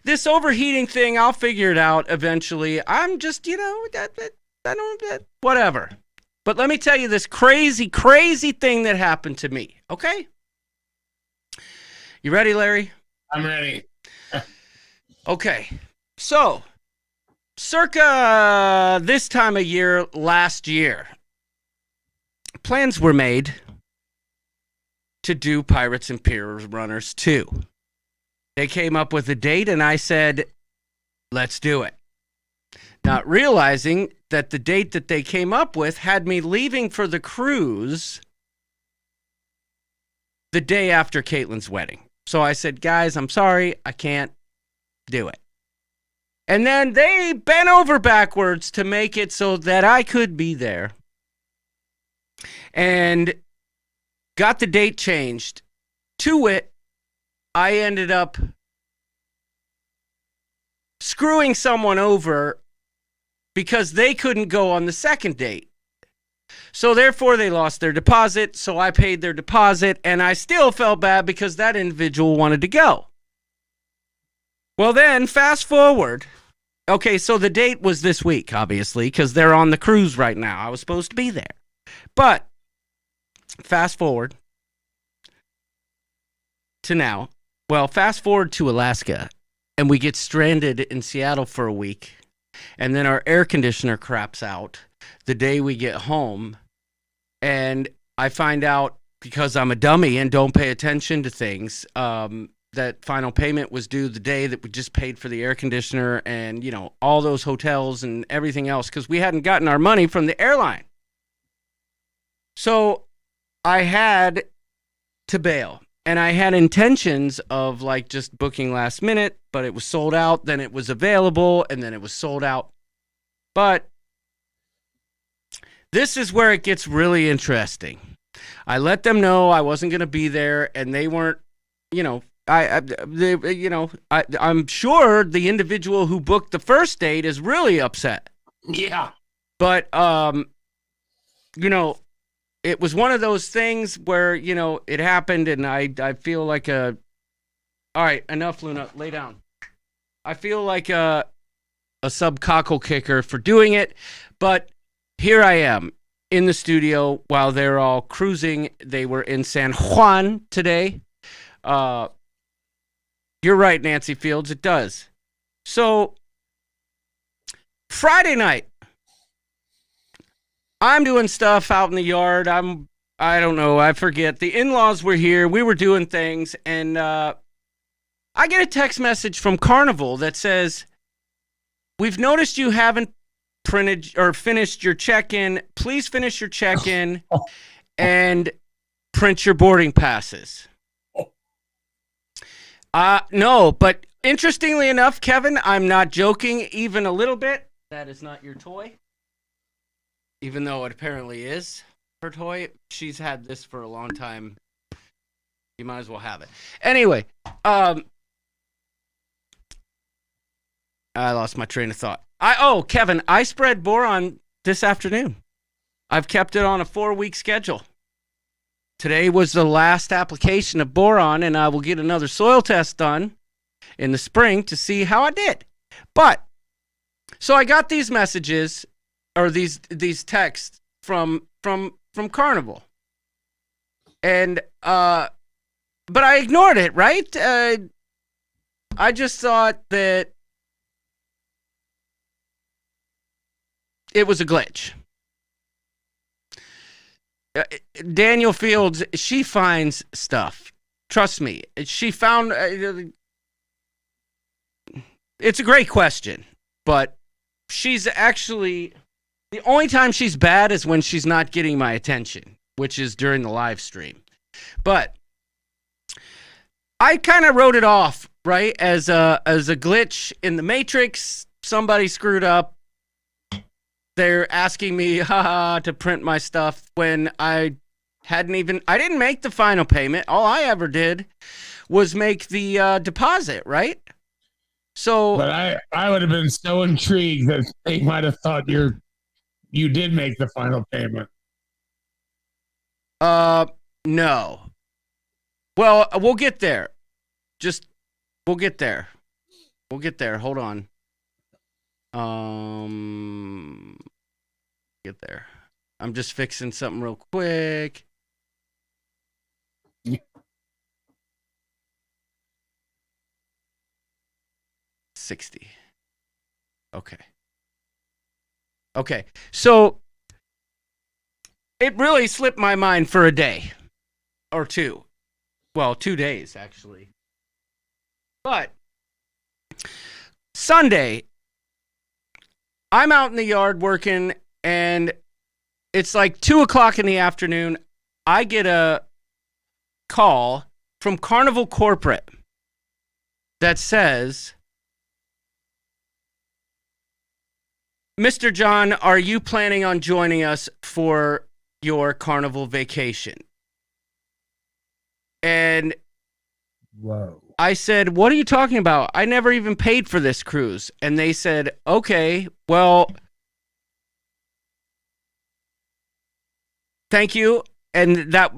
This overheating thing, I'll figure it out eventually. I'm just, whatever. But let me tell you this crazy thing that happened to me. Okay, you ready, Larry? I'm ready. Okay, so circa this time of year last year, plans were made to do Pirates and Pier Runners 2. They came up with a date, and I said, let's do it. Not realizing that the date that they came up with had me leaving for the cruise the day after Caitlin's wedding. So I said, guys, I'm sorry, I can't do it. And then they bent over backwards to make it so that I could be there. And got the date changed. To it, I ended up screwing someone over because they couldn't go on the second date. So therefore, they lost their deposit, so I paid their deposit, and I still felt bad because that individual wanted to go. Well then, fast forward. Okay, so the date was this week, obviously, because they're on the cruise right now. I was supposed to be there. But fast forward to now. Well, fast forward to Alaska, and we get stranded in Seattle for a week, and then our air conditioner craps out the day we get home, and I find out, because I'm a dummy and don't pay attention to things, that final payment was due the day that we just paid for the air conditioner and, you know, all those hotels and everything else, because we hadn't gotten our money from the airline. So I had to bail. And I had intentions of like just booking last minute, but it was sold out. Then it was available, and then it was sold out. But this is where it gets really interesting. I let them know I wasn't going to be there, and they weren't, you know, I'm sure the individual who booked the first date is really upset. Yeah. But, you know, it was one of those things where, you know, it happened, and I feel like all right, enough, Luna, lay down. I feel like a sub-cockle kicker for doing it, but here I am in the studio while they're all cruising. They were in San Juan today. You're right, Nancy Fields, it does. So, Friday night, I'm doing stuff out in the yard. I don't know, I forget. The in-laws were here. We were doing things, and I get a text message from Carnival that says, "We've noticed you haven't printed or finished your check-in. Please finish your check-in and print your boarding passes." No, but interestingly enough, Kevin, I'm not joking even a little bit. That is not your toy. Even though it apparently is her toy. She's had this for a long time. You might as well have it. Anyway, I lost my train of thought. Kevin, I spread boron this afternoon. I've kept it on a 4-week schedule. Today was the last application of boron, and I will get another soil test done in the spring to see how I did. But, so I got these messages, or these texts from Carnival. And, but I ignored it, right? I just thought that it was a glitch. Daniel Fields, she finds stuff. Trust me. She found... it's a great question, but she's actually... The only time she's bad is when she's not getting my attention, which is during the live stream. But I kind of wrote it off, right, as a glitch in the Matrix. Somebody screwed up. They're asking me, to print my stuff when I didn't make the final payment. All I ever did was make the deposit, right? So, but I would have been so intrigued that they might have thought you did make the final payment. No. Well, we'll get there. We'll get there. We'll get there. Hold on. Get there. I'm just fixing something real quick. $60. Okay. So it really slipped my mind for a day or two. Well, 2 days actually. But Sunday, I'm out in the yard working, and it's like 2:00 in the afternoon. I get a call from Carnival Corporate that says, "Mr. John, are you planning on joining us for your Carnival vacation?" And whoa. I said, "What are you talking about? I never even paid for this cruise." And they said, "Okay, well, thank you." And that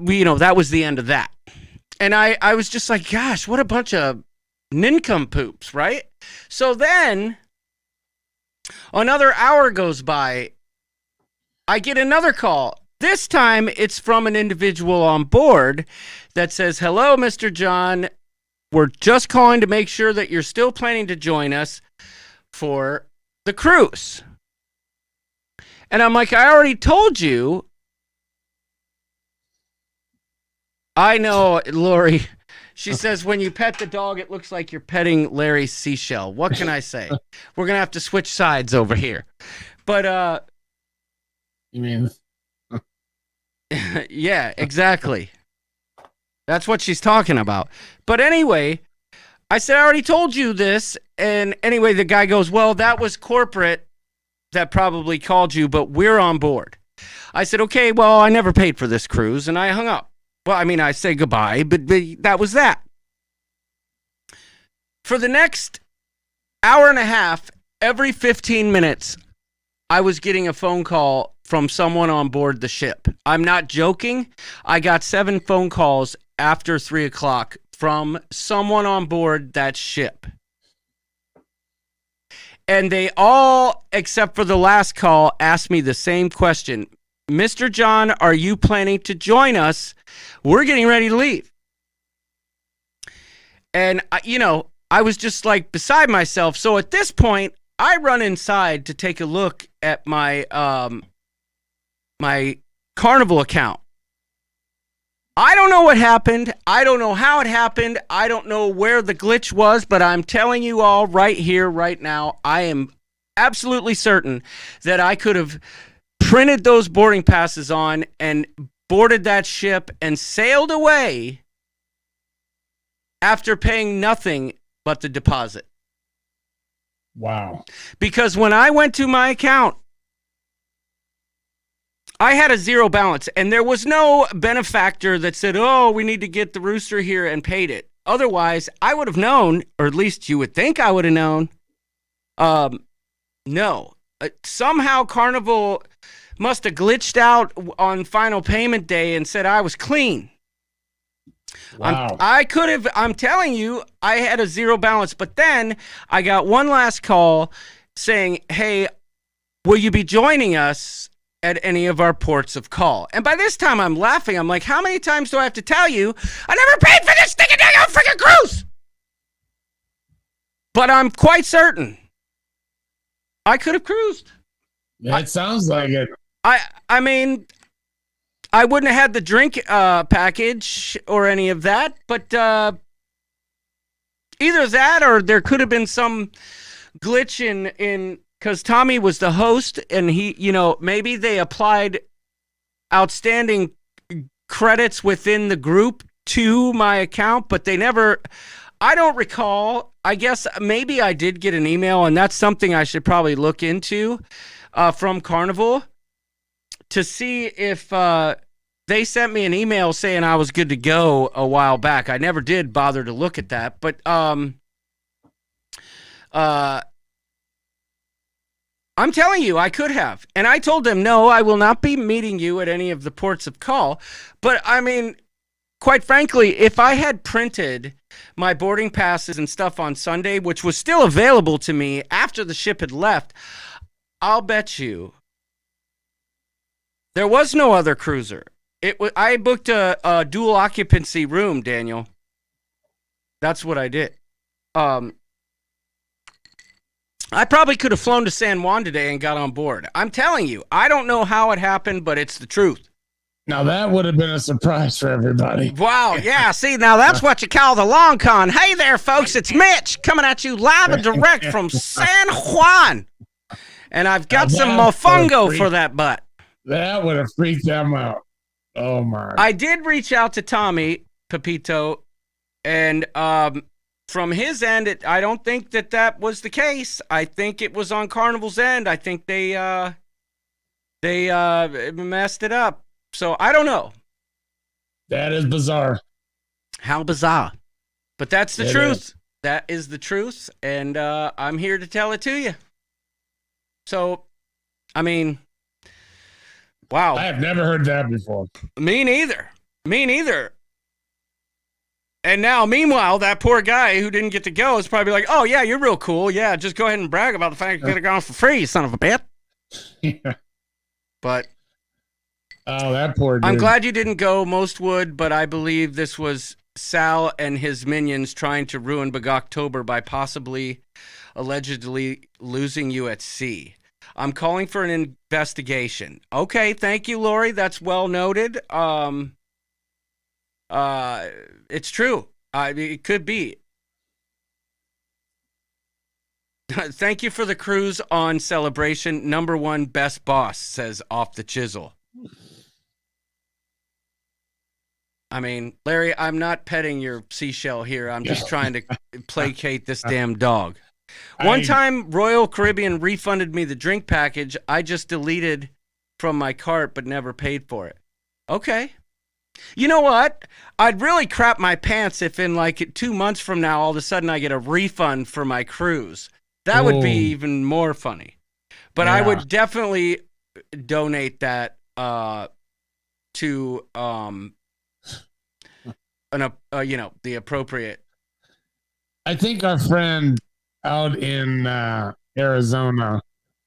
was the end of that. And I was just like, gosh, what a bunch of nincompoops, right? So then another hour goes by. I get another call. This time it's from an individual on board that says, "Hello, Mr. John. We're just calling to make sure that you're still planning to join us for the cruise." And I'm like, "I already told you." I know, Lori. She says, "When you pet the dog, it looks like you're petting Larry's seashell." What can I say? We're going to have to switch sides over here. But, you mean? yeah, exactly. That's what she's talking about. But anyway, I said, "I already told you this." And anyway, the guy goes, "Well, that was corporate that probably called you, but we're on board." I said, "Okay, well, I never paid for this cruise," and I hung up. Well, I mean, I say goodbye, but that was that. For the next hour and a half, every 15 minutes, I was getting a phone call from someone on board the ship. I'm not joking. I got 7 phone calls after 3 o'clock from someone on board that ship. And they all, except for the last call, asked me the same question. "Mr. John, are you planning to join us? We're getting ready to leave." And, I was just like beside myself. So at this point, I run inside to take a look at my my Carnival account. I don't know what happened. I don't know how it happened. I don't know where the glitch was, but I'm telling you all right here, right now, I am absolutely certain that I could have printed those boarding passes on and boarded that ship and sailed away after paying nothing but the deposit. Wow. Because when I went to my account, I had a 0 balance, and there was no benefactor that said, "Oh, we need to get the rooster here," and paid it. Otherwise, I would have known, or at least you would think I would have known. No. Somehow Carnival must have glitched out on final payment day and said I was clean. Wow. I'm telling you, I had a 0 balance. But then I got one last call saying, "Hey, will you be joining us at any of our ports of call?" And by this time I'm laughing. I'm like, how many times do I have to tell you I never paid for this stinking freaking cruise? But I'm quite certain I could have cruised. It sounds like it. I mean, I wouldn't have had the drink package or any of that, but either that or there could have been some glitch in because Tommy was the host and he, maybe they applied outstanding credits within the group to my account, but they never, I don't recall. I guess maybe I did get an email, and that's something I should probably look into from Carnival to see if they sent me an email saying I was good to go a while back. I never did bother to look at that, but I'm telling you, I could have. And I told them, "No, I will not be meeting you at any of the ports of call." But I mean, quite frankly, if I had printed my boarding passes and stuff on Sunday, which was still available to me after the ship had left, I'll bet you there was no other cruiser. I booked a dual occupancy room, Daniel. That's what I did. I probably could have flown to San Juan today and got on board. I'm telling you, I don't know how it happened, but it's the truth. Now that would have been a surprise for everybody. Wow, yeah, see, now that's what you call the long con. Hey there, folks, it's Mitch coming at you live and direct from San Juan. And I've got some mofongo for that butt. That would have freaked them out. Oh, my. I did reach out to Tommy Pepito, and from his end, I don't think that was the case. I think it was on Carnival's end. I think they messed it up. So I don't know. That is bizarre. How bizarre. But that's the truth. That is the truth, and I'm here to tell it to you. So, I mean, wow. I have never heard that before. Me neither. And now, meanwhile, that poor guy who didn't get to go is probably like, "Oh, yeah, you're real cool. Yeah, just go ahead and brag about the fact you could have gone for free, you son of a bitch." Yeah. But Oh, that poor dude. I'm glad you didn't go. Most would, but I believe this was Sal and his minions trying to ruin Bogoctober by possibly, allegedly losing you at sea. I'm calling for an investigation. Okay, thank you, Lori. That's well noted. It's true. It could be. Thank you for the cruise on celebration. Number one best boss, says Off the Chisel. I mean, Larry, I'm not petting your seashell here. I'm just trying to placate this damn dog. One time, Royal Caribbean refunded me the drink package I just deleted from my cart but never paid for it. Okay. You know what? I'd really crap my pants if in like 2 months from now, all of a sudden I get a refund for my cruise. That would be even more funny. But I would definitely donate that to the appropriate. I think our friend out in Arizona,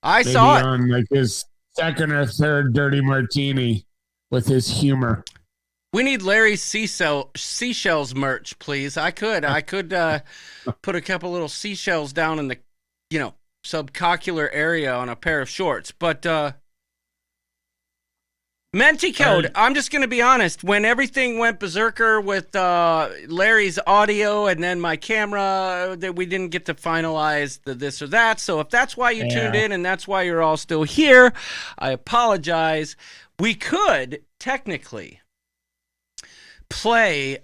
I saw it on like his second or third dirty martini with his humor. We need Larry's seashells merch, please. I could put a couple little seashells down in the, subcocular area on a pair of shorts. But Menti Code, I'm just going to be honest. When everything went berserker with Larry's audio and then my camera, that we didn't get to finalize the this or that. So if that's why you tuned in and that's why you're all still here, I apologize. We could technically play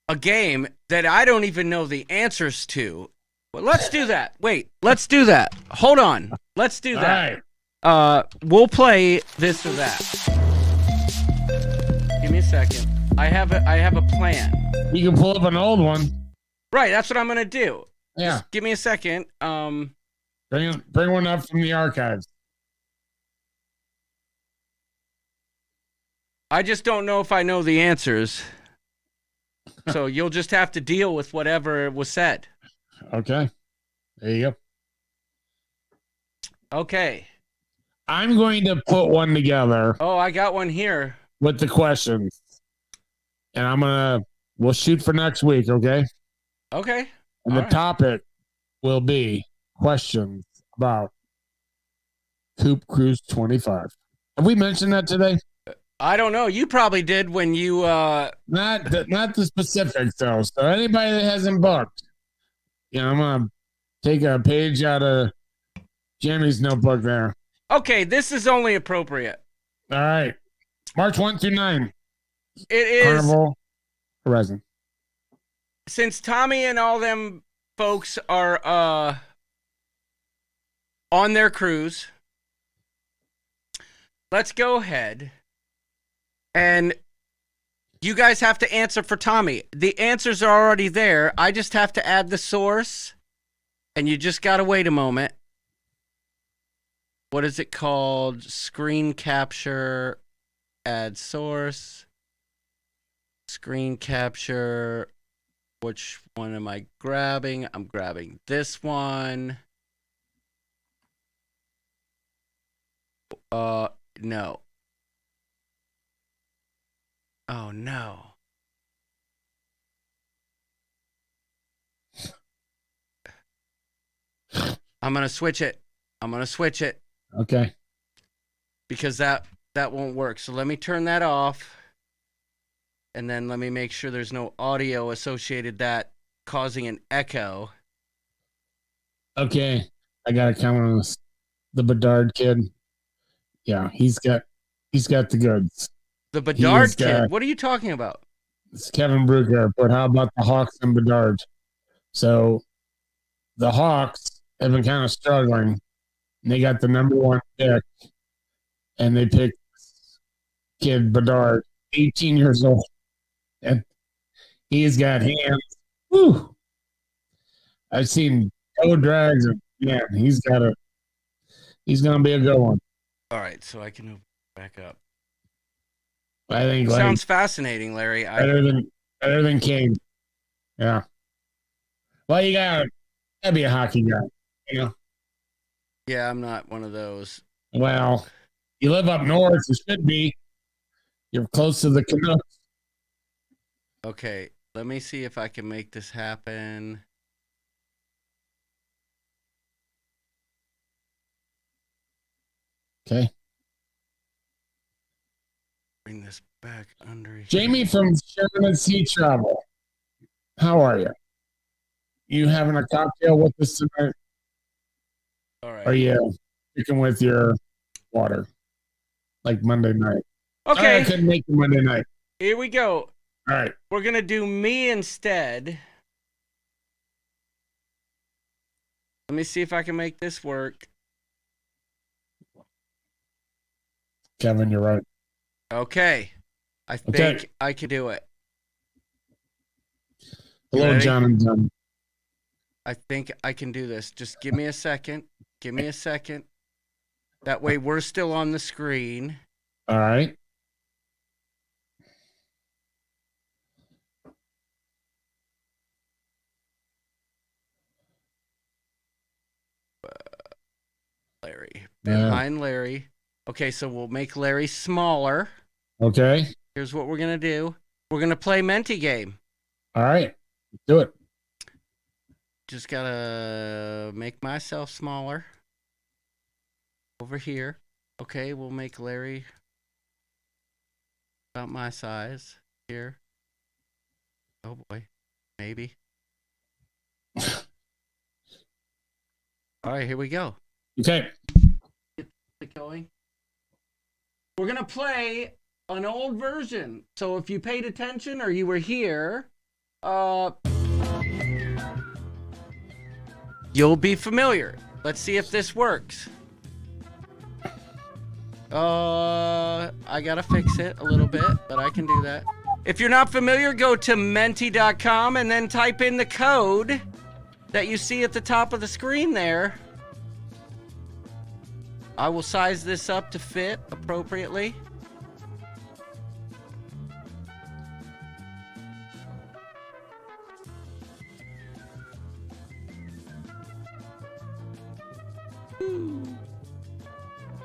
a game that I don't even know the answers to. Well, let's do that. Wait, let's do that. Hold on. Let's do that. All right. We'll play this or that. Give me a second. I have a plan. You can pull up an old one. Right, that's what I'm gonna do. Yeah. Just give me a second. Bring one up from the archives. I just don't know if I know the answers. So you'll just have to deal with whatever was said. Okay. There you go. Okay. I'm going to put one together. Oh, I got one here. With the questions. And we'll shoot for next week, okay? Okay. And the topic will be questions about Coop Cruise 25. Have we mentioned that today? I don't know. You probably did when you not the specifics though. So anybody that hasn't booked, I'm gonna take a page out of Jimmy's notebook there. Okay, this is only appropriate. All right. March 1 through 9. It is Carnival Horizon. Since Tommy and all them folks are on their cruise, let's go ahead. And you guys have to answer for Tommy. The answers are already there. I just have to add the source. And you just got to wait a moment. What is it called? Screen capture. Add source. Screen capture. Which one am I grabbing? I'm grabbing this one. No. Oh, no. I'm going to switch it. Okay. Because that won't work. So let me turn that off. And then let me make sure there's no audio associated that causing an echo. Okay. I got to comment on the Bedard kid. Yeah, he's got the goods. The Bedard kid? What are you talking about? It's Kevin Brucker, but how about the Hawks and Bedard? So the Hawks have been kind of struggling. And they got the number one pick, and they picked kid Bedard, 18 years old. And he's got hands. Whew. I've seen toe drags, and man, he's going to be a good one. All right, so I can back up. I think sounds fascinating, Larry. Better than Kane. Yeah. Well, you gotta be a hockey guy, Yeah, I'm not one of those. Well, you live up north, you should be. You're close to the Canucks. Okay, let me see if I can make this happen. Okay. Bring this back under here. Jamie from Sherman Sea Travel. How are you? You having a cocktail with us tonight? All right. Are you sticking with your water like Monday night? Okay. Sorry, I couldn't make the Monday night. Here we go. All right. We're going to do me instead. Let me see if I can make this work. Kevin, you're right. Okay. I think I can do it. Hello, ready? John and John. I think I can do this. Just give me a second. Give me a second. That way we're still on the screen. All right. Larry. Behind Larry. Okay, so we'll make Larry smaller. Okay. Here's what we're going to do. We're going to play Menti game. All right. Let's do it. Just got to make myself smaller. Over here. Okay, we'll make Larry about my size. Here. Oh, boy. Maybe. All right, here we go. Okay. Get it going. We're going to play an old version. So if you paid attention or you were here, you'll be familiar. Let's see if this works. I got to fix it a little bit, but I can do that. If you're not familiar, go to menti.com and then type in the code that you see at the top of the screen there. I will size this up to fit appropriately.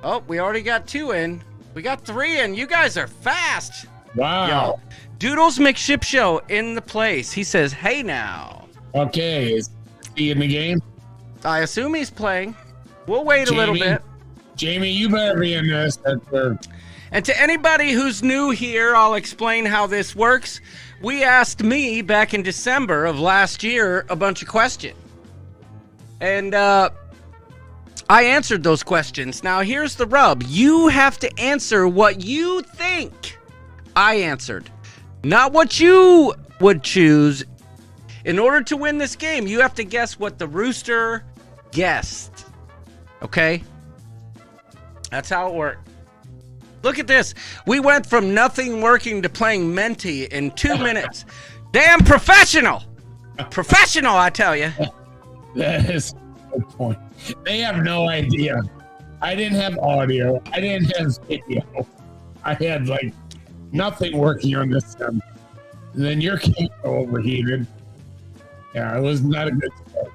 Oh, we already got 2 in. We got 3 in. You guys are fast. Wow. Yo. Doodles McShip Show in the place. He says, hey now. Okay. Is he in the game? I assume he's playing. We'll wait a little bit. Jamie, you better be in this. And to anybody who's new here, I'll explain how this works. We asked me back in December of last year a bunch of questions. And I answered those questions. Now, here's the rub. You have to answer what you think I answered, not what you would choose. In order to win this game, you have to guess what the rooster guessed. Okay? That's how it worked. Look at this. We went from nothing working to playing Menti in 2 minutes. Damn professional. Professional, I tell you. That is a good point. They have no idea. I didn't have audio. I didn't have video. I had like nothing working on this system. And then your camera overheated. Yeah, it was not a good start.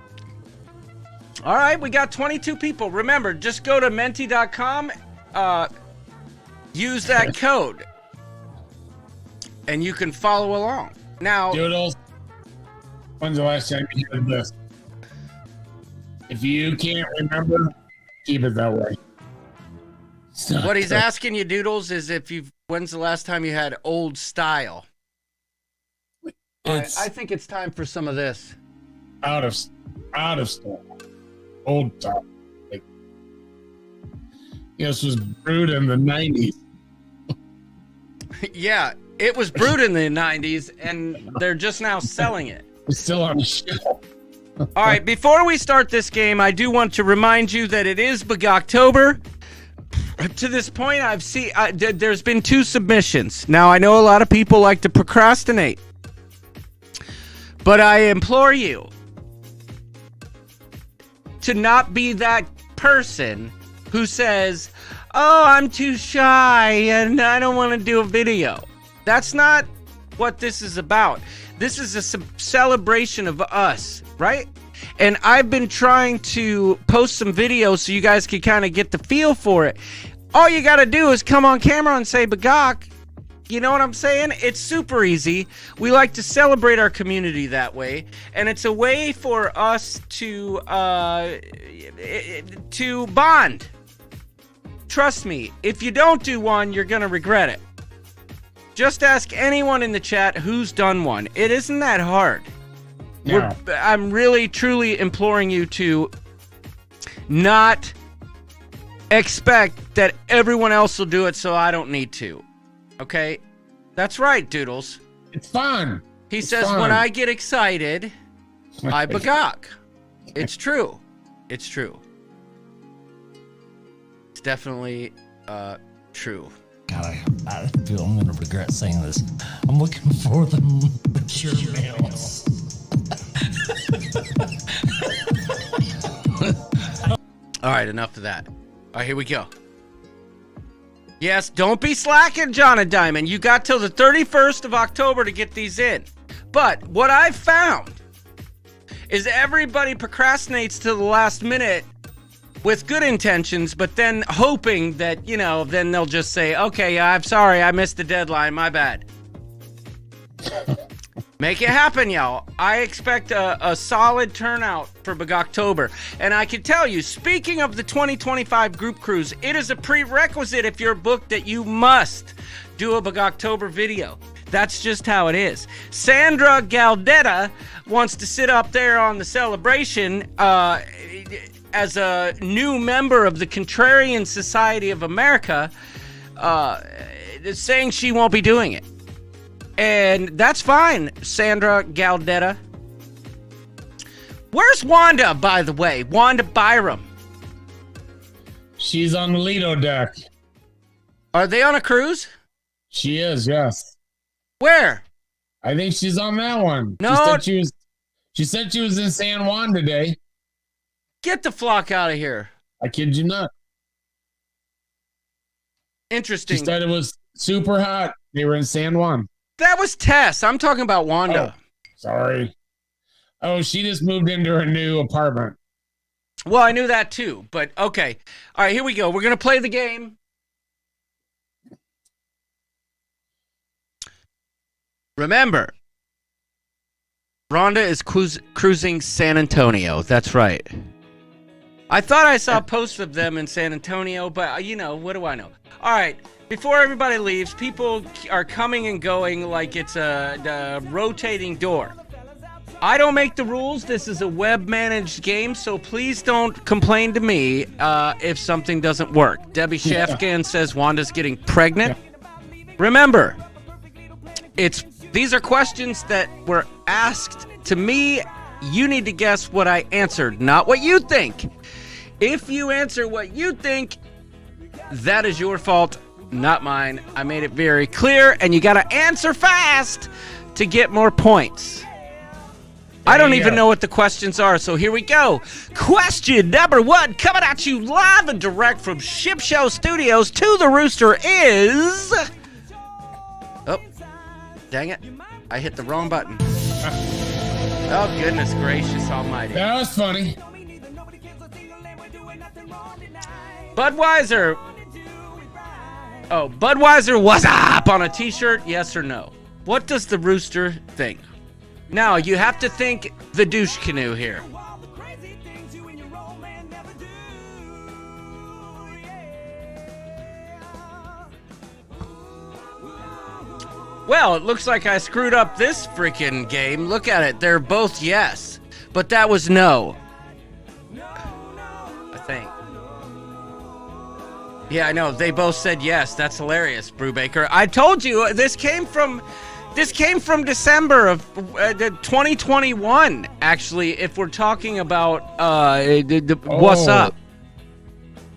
All right, we got 22 people. Remember, just go to menti.com, use that code, and you can follow along. Now, Doodles, when's the last time you did this? If you can't remember, keep it that way. what he's asking you, Doodles, is when's the last time you had old style? All right, I think it's time for some of this. Out of stock. Old time. Like, this was brewed in the 90s. Yeah, it was brewed in the 90s, and they're just now selling it. It's still on the shelf. All right, before we start this game, I do want to remind you that it is Bugoctober. To this point, there's been 2 submissions. Now, I know a lot of people like to procrastinate, but I implore you to not be that person who says, oh, I'm too shy and I don't want to do a video. That's not what this is about. This is a celebration of us, right? And I've been trying to post some videos so you guys can kind of get the feel for it. All you got to do is come on camera and say, Bagok, You know what I'm saying? It's super easy. We like to celebrate our community that way, and it's a way for us to bond. Trust me, if you don't do one, you're gonna regret it. Just ask anyone in the chat who's done one. It isn't that hard. No. I'm really, truly imploring you to not expect that everyone else will do it, so I don't need to. Okay? That's right, Doodles. It's fun. He says, when I get excited, I bagok. It's true. It's true. It's definitely true. God, I feel I'm going to regret saying this. I'm looking for the mature males. All right, enough of that. All right, here we go. Yes, don't be slacking, John and Diamond. You got till the 31st of October to get these in. But what I've found is everybody procrastinates to the last minute with good intentions, but then hoping that, then they'll just say, okay, I'm sorry, I missed the deadline, my bad. Make it happen, y'all. I expect a solid turnout for Bogoctober. And I can tell you, speaking of the 2025 group cruise, it is a prerequisite if you're booked that you must do a Bogoctober video. That's just how it is. Sandra Galdetta wants to sit up there on the celebration as a new member of the Contrarian Society of America, saying she won't be doing it. And that's fine, Sandra Galdetta. Where's Wanda, by the way? Wanda Byram. She's on the Lido deck. Are they on a cruise? She is, yes. Where? I think she's on that one. No. She said she was in San Juan today. Get the flock out of here. I kid you not. Interesting. She said it was super hot. They were in San Juan. That was Tess. I'm talking about Wanda. Oh, sorry. Oh, she just moved into her new apartment. Well, I knew that too, but okay. All right, here we go. We're going to play the game. Remember, Rhonda is cruising San Antonio. That's right. I thought I saw posts of them in San Antonio, but what do I know? All right. Before everybody leaves, people are coming and going like it's a rotating door. I don't make the rules. This is a web-managed game, so please don't complain to me if something doesn't work. Debbie Shafgan says Wanda's getting pregnant. Remember, these are questions that were asked to me. You need to guess what I answered, not what you think. If you answer what you think, that is your fault. Not mine. I made it very clear, and you got to answer fast to get more points. I don't even know what the questions are, so here we go. Question number 1, coming at you live and direct from Ship Show Studios to the Rooster is... Oh, dang it. I hit the wrong button. Oh, goodness gracious almighty. That was funny. Budweiser. Oh, Budweiser, what's up on a t-shirt? Yes or no? What does the Rooster think? Now, you have to think the douche canoe here. Well, it looks like I screwed up this freaking game. Look at it. They're both yes. But that was no. I think. Yeah, I know. They both said yes. That's hilarious, Brubaker. I told you this came from December of 2021. Actually, if we're talking about what's up.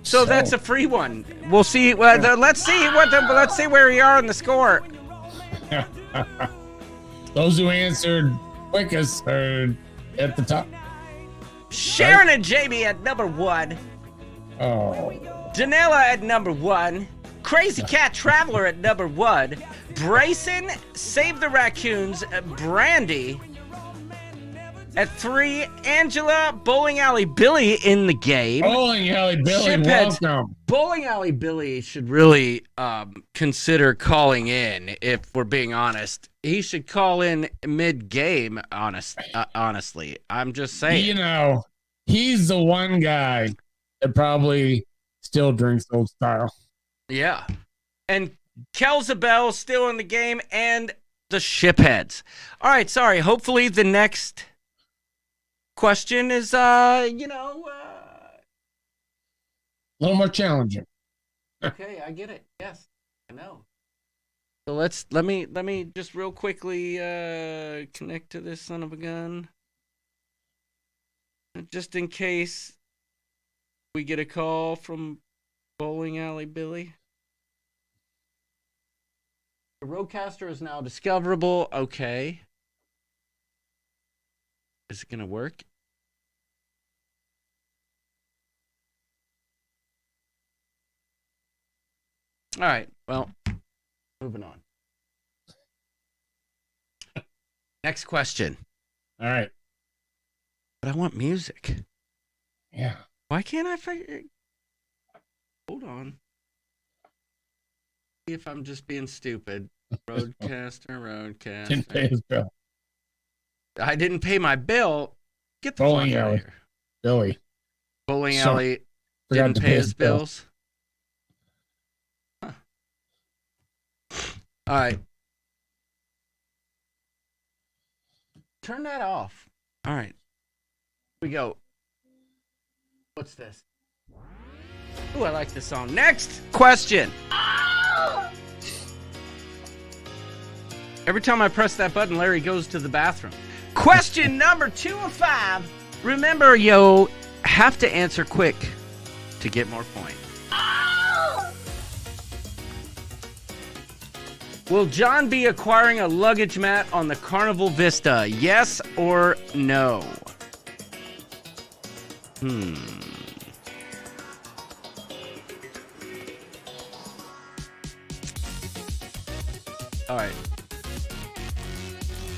So that's a free one. We'll see. Let's see where we are on the score. Those who answered quickest are at the top. Sharon and Jamie at number 1. Oh. Janela at number 1. Crazy Cat Traveler at number 1. Brayson, Save the Raccoons, Brandy at 3. Angela, Bowling Alley Billy in the game. Bowling Alley Billy, Shipheads welcome. Bowling Alley Billy should really consider calling in, if we're being honest. He should call in mid-game, honestly. I'm just saying. You know, he's the one guy that probably still drinks old style. Yeah. And Kelzabel still in the game, and the Shipheads. All right, sorry. Hopefully the next question is, a little more challenging. Okay, I get it. Yes, I know. So let me just real quickly connect to this son of a gun, just in case we get a call from Bowling Alley Billy. The Roadcaster is now discoverable. Okay. Is it gonna work? All right. Well, moving on. Next question. All right. But I want music. Yeah. Why can't I figure? Hold on. See if I'm just being stupid. Roadcaster. Didn't pay his bill. I didn't pay my bill. Get the Bowling fuck out of alley. here. Billy. Bowling So, Alley forgot didn't to pay his bills. Huh. All right. Turn that off. All right. Here we go. What's this? Ooh, I like this song. Next question. Every time I press that button, Larry goes to the bathroom. Question number 2 of 5. Remember, have to answer quick to get more points. Will John be acquiring a luggage mat on the Carnival Vista? Yes or no? All right.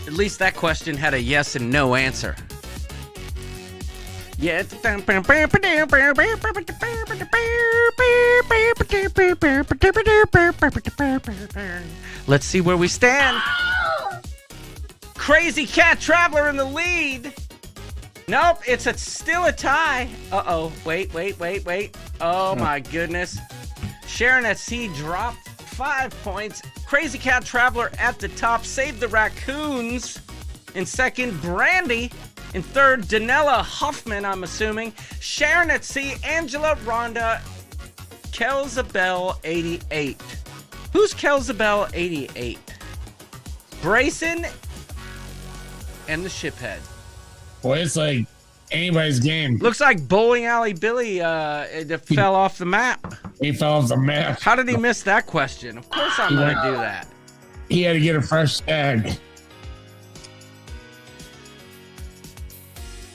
At least that question had a yes and no answer. Yeah. Let's see where we stand. Crazy Cat Traveler in the lead. Nope, it's still a tie. Uh-oh. Wait. Oh, my goodness. Sharon at C dropped 5 points. Crazy Cat Traveler at the top. Save the Raccoons in second. Brandy in third. Danella Huffman, I'm assuming. Sharon at C. Angela Rhonda. Kelzabel 88. Who's Kelzabel 88? Brayson and the Shiphead. Boy, it's like anybody's game. Looks like Bowling Alley Billy fell off the map. He fell off the map. How did he miss that question? Of course I'm going to do that. He had to get a fresh tag.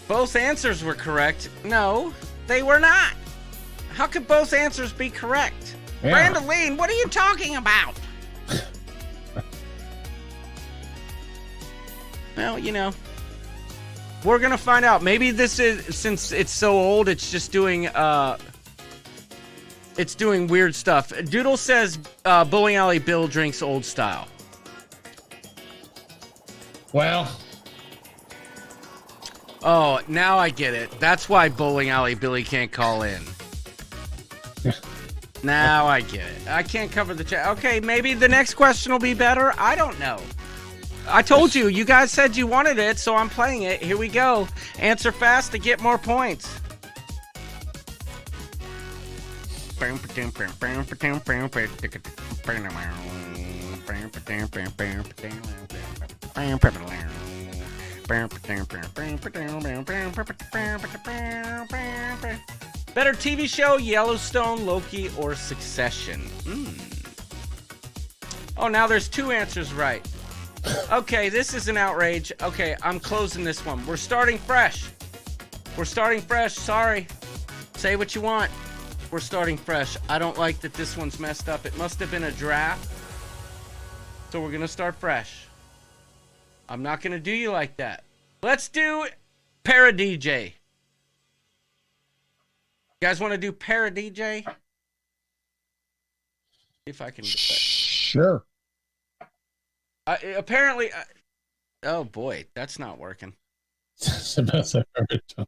Both answers were correct. No, they were not. How could both answers be correct? Yeah. Brandaline, what are you talking about? Well, we're going to find out. Maybe this is, since it's so old, it's just doing weird stuff. Doodle says Bowling Alley Bill drinks old style. Well. Oh, now I get it. That's why Bowling Alley Billy can't call in. Now I get it. I can't cover the chat. Okay, maybe the next question will be better. I don't know. I told you. You guys said you wanted it, so I'm playing it. Here we go. Answer fast to get more points. Better TV show, Yellowstone, Loki, or Succession? Oh, now there's 2 answers right. Okay, this is an outrage. Okay, I'm closing this one. We're starting fresh. Sorry. Say what you want. We're starting fresh. I don't like that this one's messed up. It must have been a draft. So we're going to start fresh. I'm not going to do you like that. Let's do Para DJ. You guys want to do Para DJ? if I can get that. Sure. Apparently, oh boy, that's not working. It's the best I've ever done.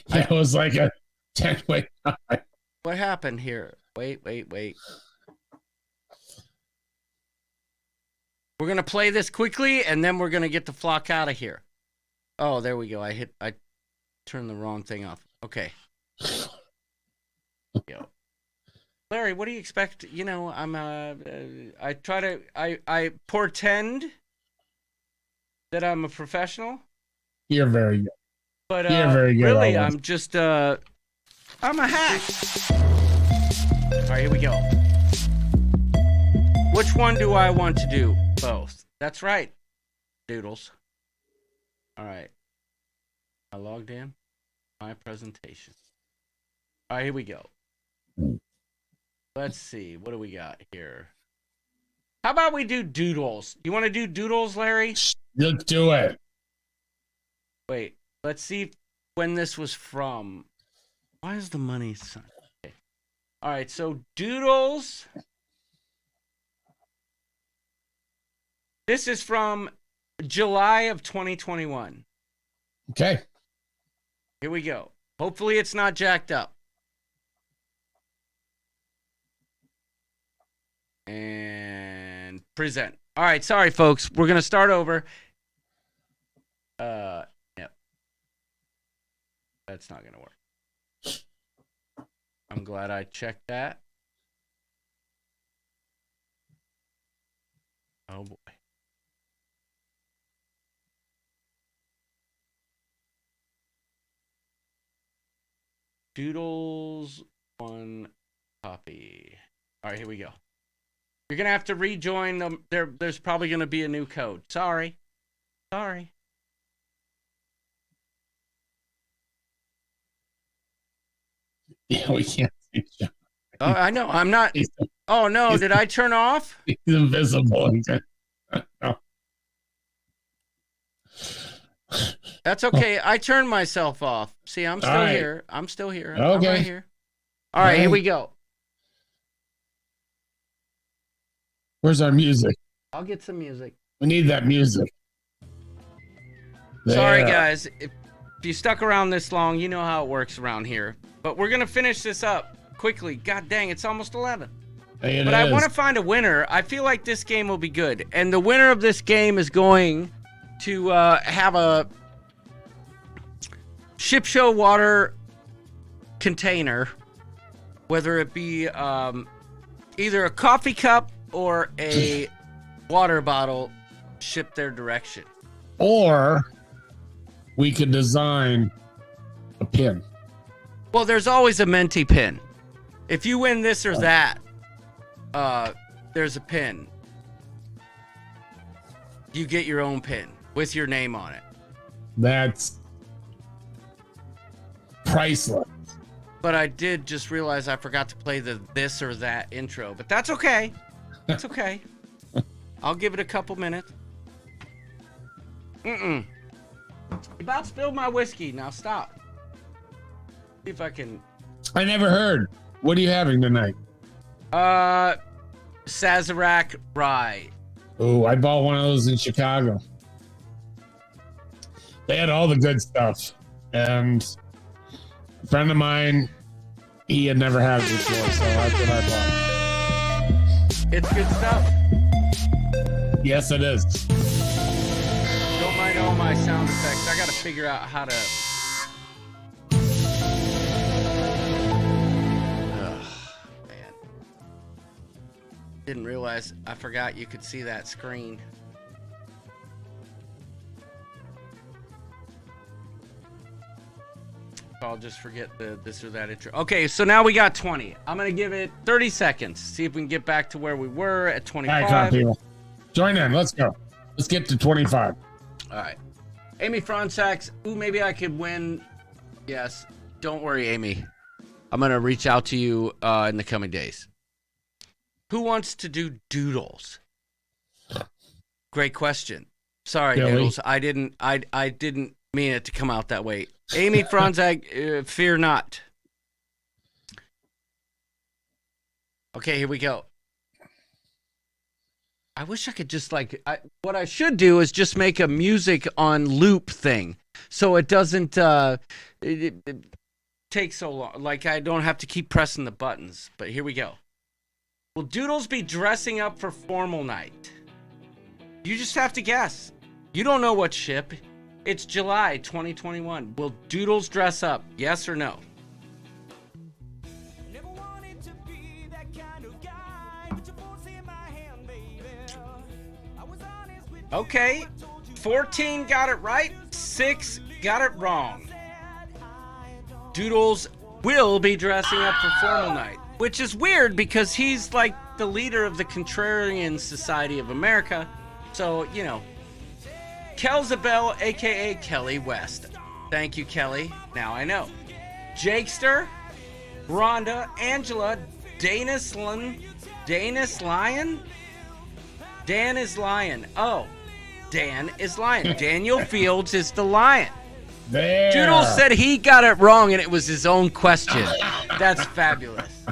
Yeah, it was like a 10-way tie. What happened here? Wait. We're going to play this quickly, and then we're going to get the flock out of here. Oh, there we go. I turned the wrong thing off. Okay. Yo. Larry, what do you expect? You know, I portend that I'm a professional. You're very good. But You're very good. really, Always. I'm just, I'm a hack. All right, here we go. Which one do I want to do? Both. That's right, Doodles. All right. I logged in. My presentation. All right, here we go. Let's see. What do we got here? How about we do doodles? You want to do doodles, Larry? Let's do it. Wait. Let's see when this was from. Why is the money sign? Okay. All right, so doodles. This is from July of 2021. Okay. Here we go. Hopefully it's not jacked up. And present. All right, sorry, folks. We're going to start over. Yep. That's not going to work. I'm glad I checked that. Oh, boy. Doodles, one copy. All right, here we go. You're going to have to rejoin them. There's probably going to be a new code. Sorry. Yeah, we can't see John. Oh, I know. I'm not. Oh, no. Did I turn off? He's invisible. No. That's okay. I turned myself off. See, I'm still right. here. I'm still here. Okay. I'm right here. All right, here we go. Where's our music? I'll get some music. We need that music. Sorry, There. guys. If you stuck around this long, you know how it works around here. But we're going to finish this up quickly. God dang, it's almost 11. Hey, but I want to find a winner. I feel like this game will be good. And the winner of this game is going to have a ship show water container, whether it be either a coffee cup or a water bottle shipped their direction. Or we could design a pin. Well, there's always a Menti pin. If you win this or that, there's a pin. You get your own pin with your name on it. That's priceless. But I did just realize I forgot to play the this or that intro. But that's okay. That's okay. I'll give it a couple minutes. You about spilled my whiskey. Now stop. See if I can. I never heard. What are you having tonight? Sazerac Rye. Oh, I bought one of those in Chicago. They had all the good stuff. And a friend of mine, he had never had it before, so that's what I bought. It's good stuff. Yes, it is. Don't mind all my sound effects. I gotta figure out how to. Man. Didn't realize I forgot you could see that screen. I'll just forget the this or that intro. Okay, so now we got 20. I'm going to give it 30 seconds. See if we can get back to where we were at 25. All right, people. Join in. Let's go. Let's get to 25. All right. Amy Fronsax. Ooh, maybe I could win. Yes. Don't worry, Amy. I'm going to reach out to you in the coming days. Who wants to do doodles? Great question. Sorry, Billy. Doodles. I didn't mean it to come out that way. Amy Fronzag, fear not. Okay, here we go. I wish I could just what I should do is just make a music on loop thing, so it doesn't it take so long. Like I don't have to keep pressing the buttons. But here we go. Will Doodles be dressing up for formal night? You just have to guess. You don't know what ship. It's July 2021. Will Doodles dress up? Yes or no? Okay, 14 got it right, 6 got it wrong. Doodles will be dressing up for formal night, which is weird because he's like the leader of the Contrarian Society of America. So, you know, Kelzabelle, aka Kelly West. Thank you, Kelly. Now I know. Jakester, Rhonda, Angela, Danis Lyon? Dan is Lion. Oh, Dan is Lion. Daniel Fields is the Lion. There. Doodles said he got it wrong and it was his own question. That's fabulous.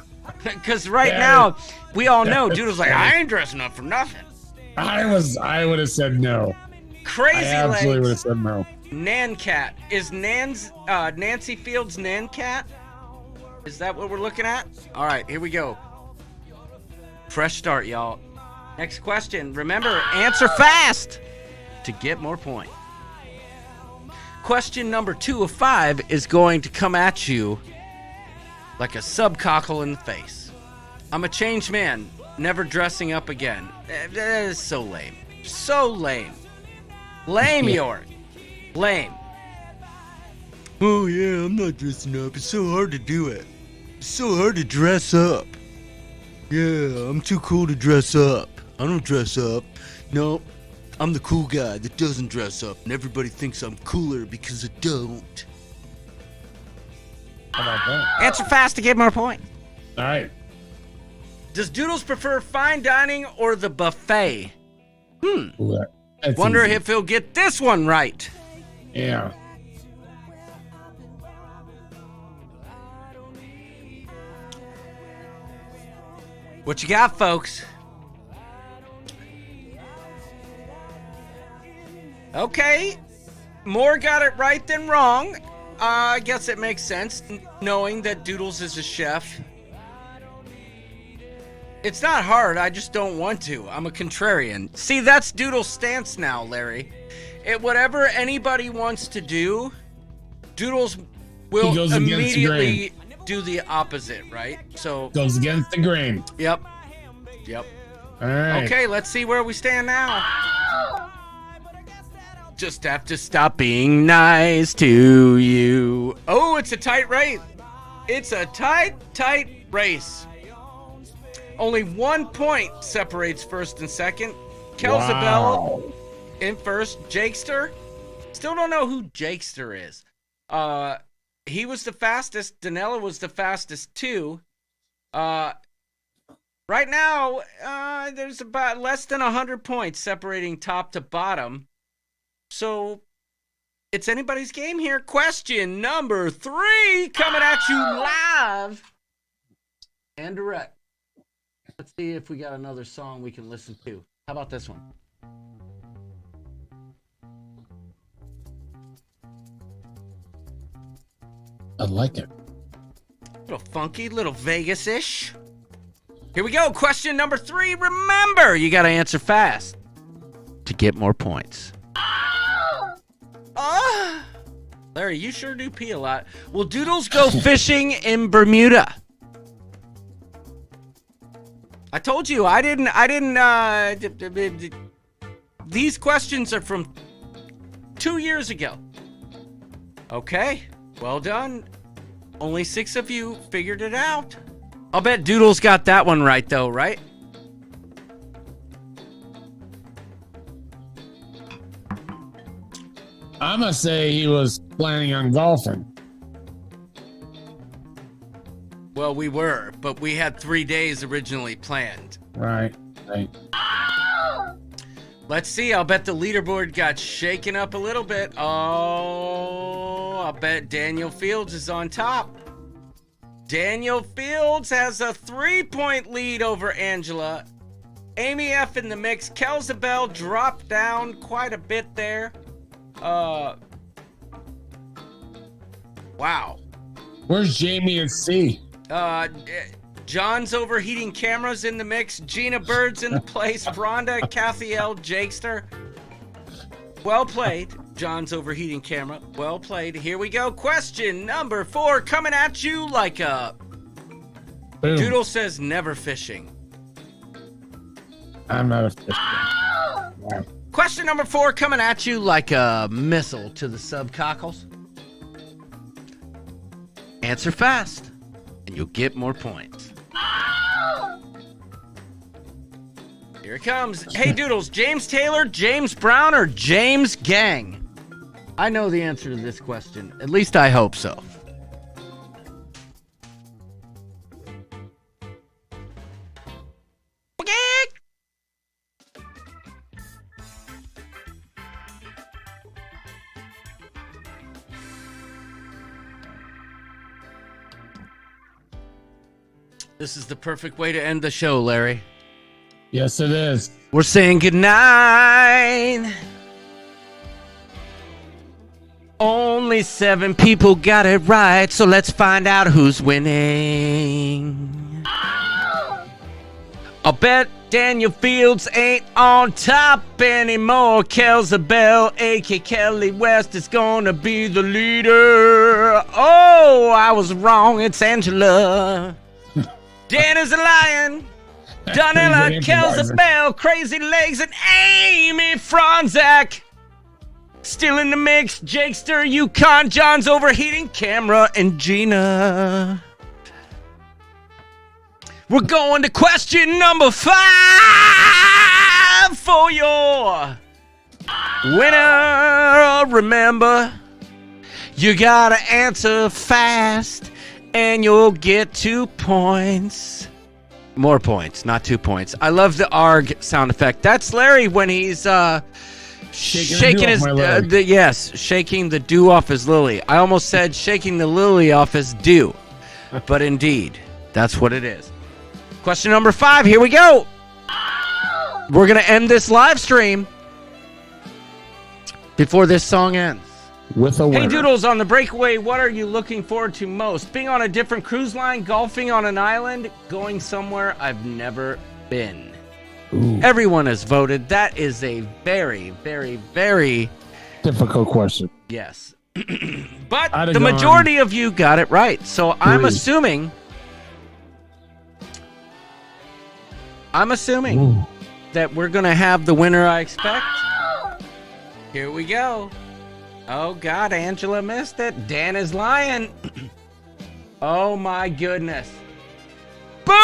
Because now, we all know Doodles like, I ain't dressing up for nothing. I would have said no. Crazy I absolutely would have Legs. said no. Nan Cat. Is Nancy Fields Nan Cat? Is that what we're looking at? All right, here we go. Fresh start, y'all. Next question. Remember, answer fast to get more points. Question number 2 of 5 is going to come at you like a subcockle in the face. I'm a changed man, never dressing up again. That is so lame. So lame. Lame, York. Lame. Oh, yeah, I'm not dressing up. It's so hard to do it. It's so hard to dress up. Yeah, I'm too cool to dress up. I don't dress up. No, I'm the cool guy that doesn't dress up, and everybody thinks I'm cooler because I don't. How about that? Answer fast to get more points. All right. Does Doodles prefer fine dining or the buffet? Ooh, that's Wonder easy. if he'll get this one right. Yeah. What you got, folks? Okay. More got it right than wrong. I guess it makes sense, knowing that Doodles is a chef. It's not hard, I just don't want to. I'm a contrarian. See, that's Doodles' stance now, Larry. Whatever anybody wants to do, Doodles will He goes against the immediately do the opposite, right? So Goes against the grain. Yep. All right. Okay, let's see where we stand now. Just have to stop being nice to you. Oh, it's a tight race. It's a tight race. Only 1 point separates first and second. Kelzabelle in first. Jakester. Still don't know who Jakester is. He was the fastest. Danella was the fastest too. Right now, there's about less than 100 points separating top to bottom. So, it's anybody's game here. Question number 3 coming at you live and direct. Let's see if we got another song we can listen to. How about this one? I like it. Little funky, little Vegas-ish. Here we go. Question number 3. Remember, you got to answer fast to get more points. Larry, you sure do pee a lot. Will Doodles go fishing in Bermuda? I told you, I didn't, these questions are from 2 years ago. Okay, well done. Only 6 of you figured it out. I'll bet Doodles got that one right, though, right? I'm going to say he was planning on golfing. Well, we were, but we had 3 days originally planned. Right. Let's see. I'll bet the leaderboard got shaken up a little bit. Oh, I'll bet Daniel Fields is on top. Daniel Fields has a 3-point lead over Angela. Amy F in the mix. Kelzabelle dropped down quite a bit there. Wow. Where's Jamie and C? John's overheating cameras in the mix. Gina Bird's in the place. Rhonda, Kathy L, Jakester. Well played. John's overheating camera. Well played. Here we go. Question number 4 coming at you like a... Boom. Doodle says never fishing. I'm not a fisherman. Wow. Question number 4 coming at you like a missile to the subcockles. Answer fast, and you'll get more points. Here it comes. Hey, Doodles, James Taylor, James Brown, or James Gang? I know the answer to this question. At least I hope so. This is the perfect way to end the show, Larry. Yes, it is. We're saying goodnight. Only 7 people got it right, so let's find out who's winning. I'll bet Daniel Fields ain't on top anymore. Kelzabelle, a.k.a. Kelly West, is gonna be the leader. Oh, I was wrong. It's Angela. Dan is a lion. Donella, Kelzabelle, Crazy Legs, and Amy Franzak. Still in the mix. Jakester, Yukon, John's overheating camera, and Gina. We're going to question number 5 for your winner. Remember, you gotta answer fast, and you'll get 2 points. More points, not 2 points. I love the ARG sound effect. That's Larry when he's shaking his shaking the dew off his lily. I almost said shaking the lily off his dew, but indeed, that's what it is. Question number 5. Here we go. We're gonna end this live stream before this song ends. With a winner. Hey Doodles, on the breakaway, what are you looking forward to most? Being on a different cruise line, golfing on an island, going somewhere I've never been. Ooh. Everyone has voted. That is a very, very, very difficult question. Yes. But the majority of you got it right. So I'm assuming that we're going to have the winner I expect. Here we go. Oh, God, Angela missed it. Dan is lying. Oh, my goodness. Boom!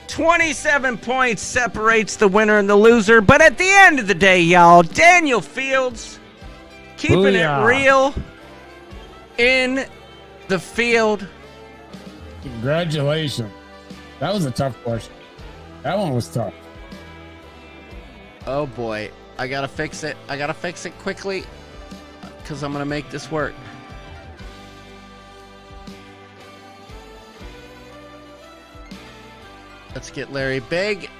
27 points separates the winner and the loser. But at the end of the day, y'all, Daniel Fields keeping it real in the field. Congratulations. That was a tough question. That one was tough. Oh boy, I gotta fix it. I gotta fix it quickly because I'm gonna make this work. Let's get Larry big.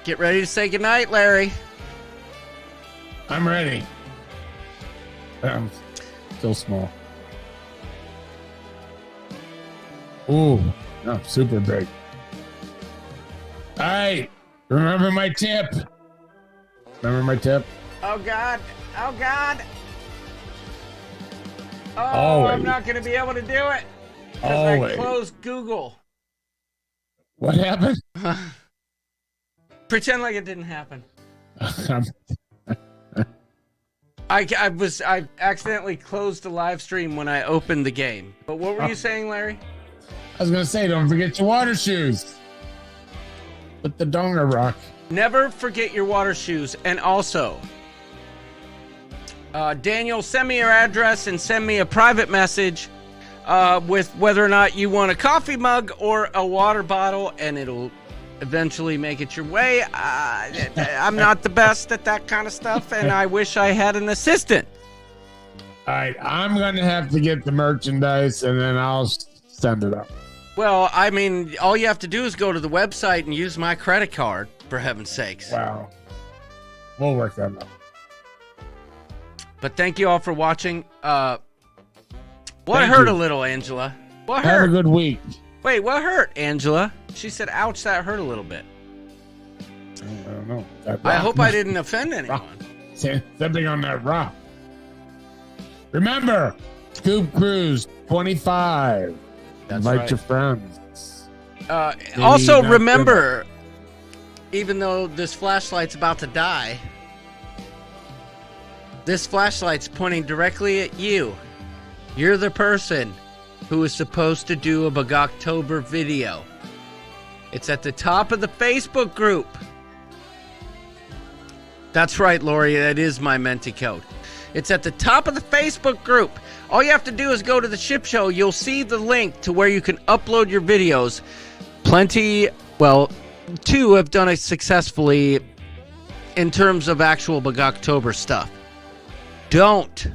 Get ready to say goodnight, Larry. I'm ready. I'm still small. Ooh, no, super big. All right, remember my tip. Remember my tip? Oh, God. Oh, God. Oh, Always. I'm not going to be able to do it. Because I closed Google. What happened? Pretend like it didn't happen. I accidentally closed the live stream when I opened the game. But what were you saying, Larry? I was going to say, don't forget your water shoes. With the donor rock. Never forget your water shoes. And also, Daniel, send me your address and send me a private message with whether or not you want a coffee mug or a water bottle, and it'll eventually make it your way. I'm not the best at that kind of stuff, and I wish I had an assistant. All right, I'm gonna have to get the merchandise and then I'll send it up. Well, I mean, all you have to do is go to the website and use my credit card, for heaven's sakes. Wow. We'll work that out. But thank you all for watching. What Thank hurt you. a little, Angela? What Have hurt? a good week. Wait, what hurt, Angela? She said, ouch, that hurt a little bit. I don't know. That I rock hope I must- didn't offend anyone. Stepping on that rock. Remember, Scoop Cruise 25. That's Invite right. your friends. Also, not remember, even though this flashlight's about to die, this flashlight's pointing directly at you. You're the person who is supposed to do a Bugoctober video. It's at the top of the Facebook group. That's right, Lori. That is my Menti code. It's at the top of the Facebook group. All you have to do is go to the ship show. You'll see the link to where you can upload your videos. Plenty, well, 2 have done it successfully in terms of actual Bugoctober stuff. Don't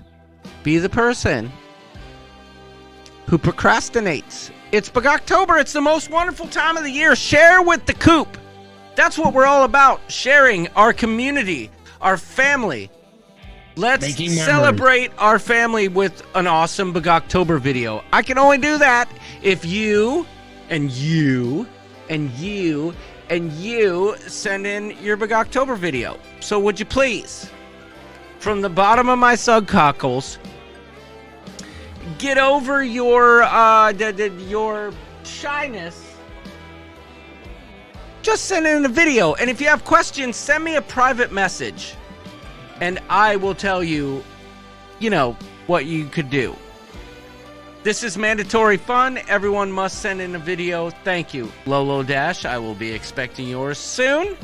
be the person who procrastinates. It's Bugoctober. It's the most wonderful time of the year. Share with the coop. That's what we're all about. Sharing our community, our family. Let's Making memories. celebrate our family with an awesome Bugoctober video. I can only do that if you and you and you and you send in your Bugoctober video. So would you please, from the bottom of my subcockles, get over your your shyness. Just send in a video, and if you have questions, send me a private message, and I will tell you, what you could do. This is mandatory fun. Everyone must send in a video. Thank you, Lolo Dash. I will be expecting yours soon.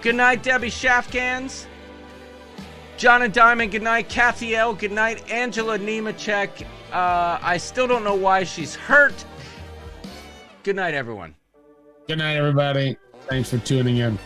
Good night, Debbie Shafkans. John and Diamond, good night. Kathy L, good night. Angela Nemechek, I still don't know why she's hurt. Good night, everyone. Good night, everybody. Thanks for tuning in.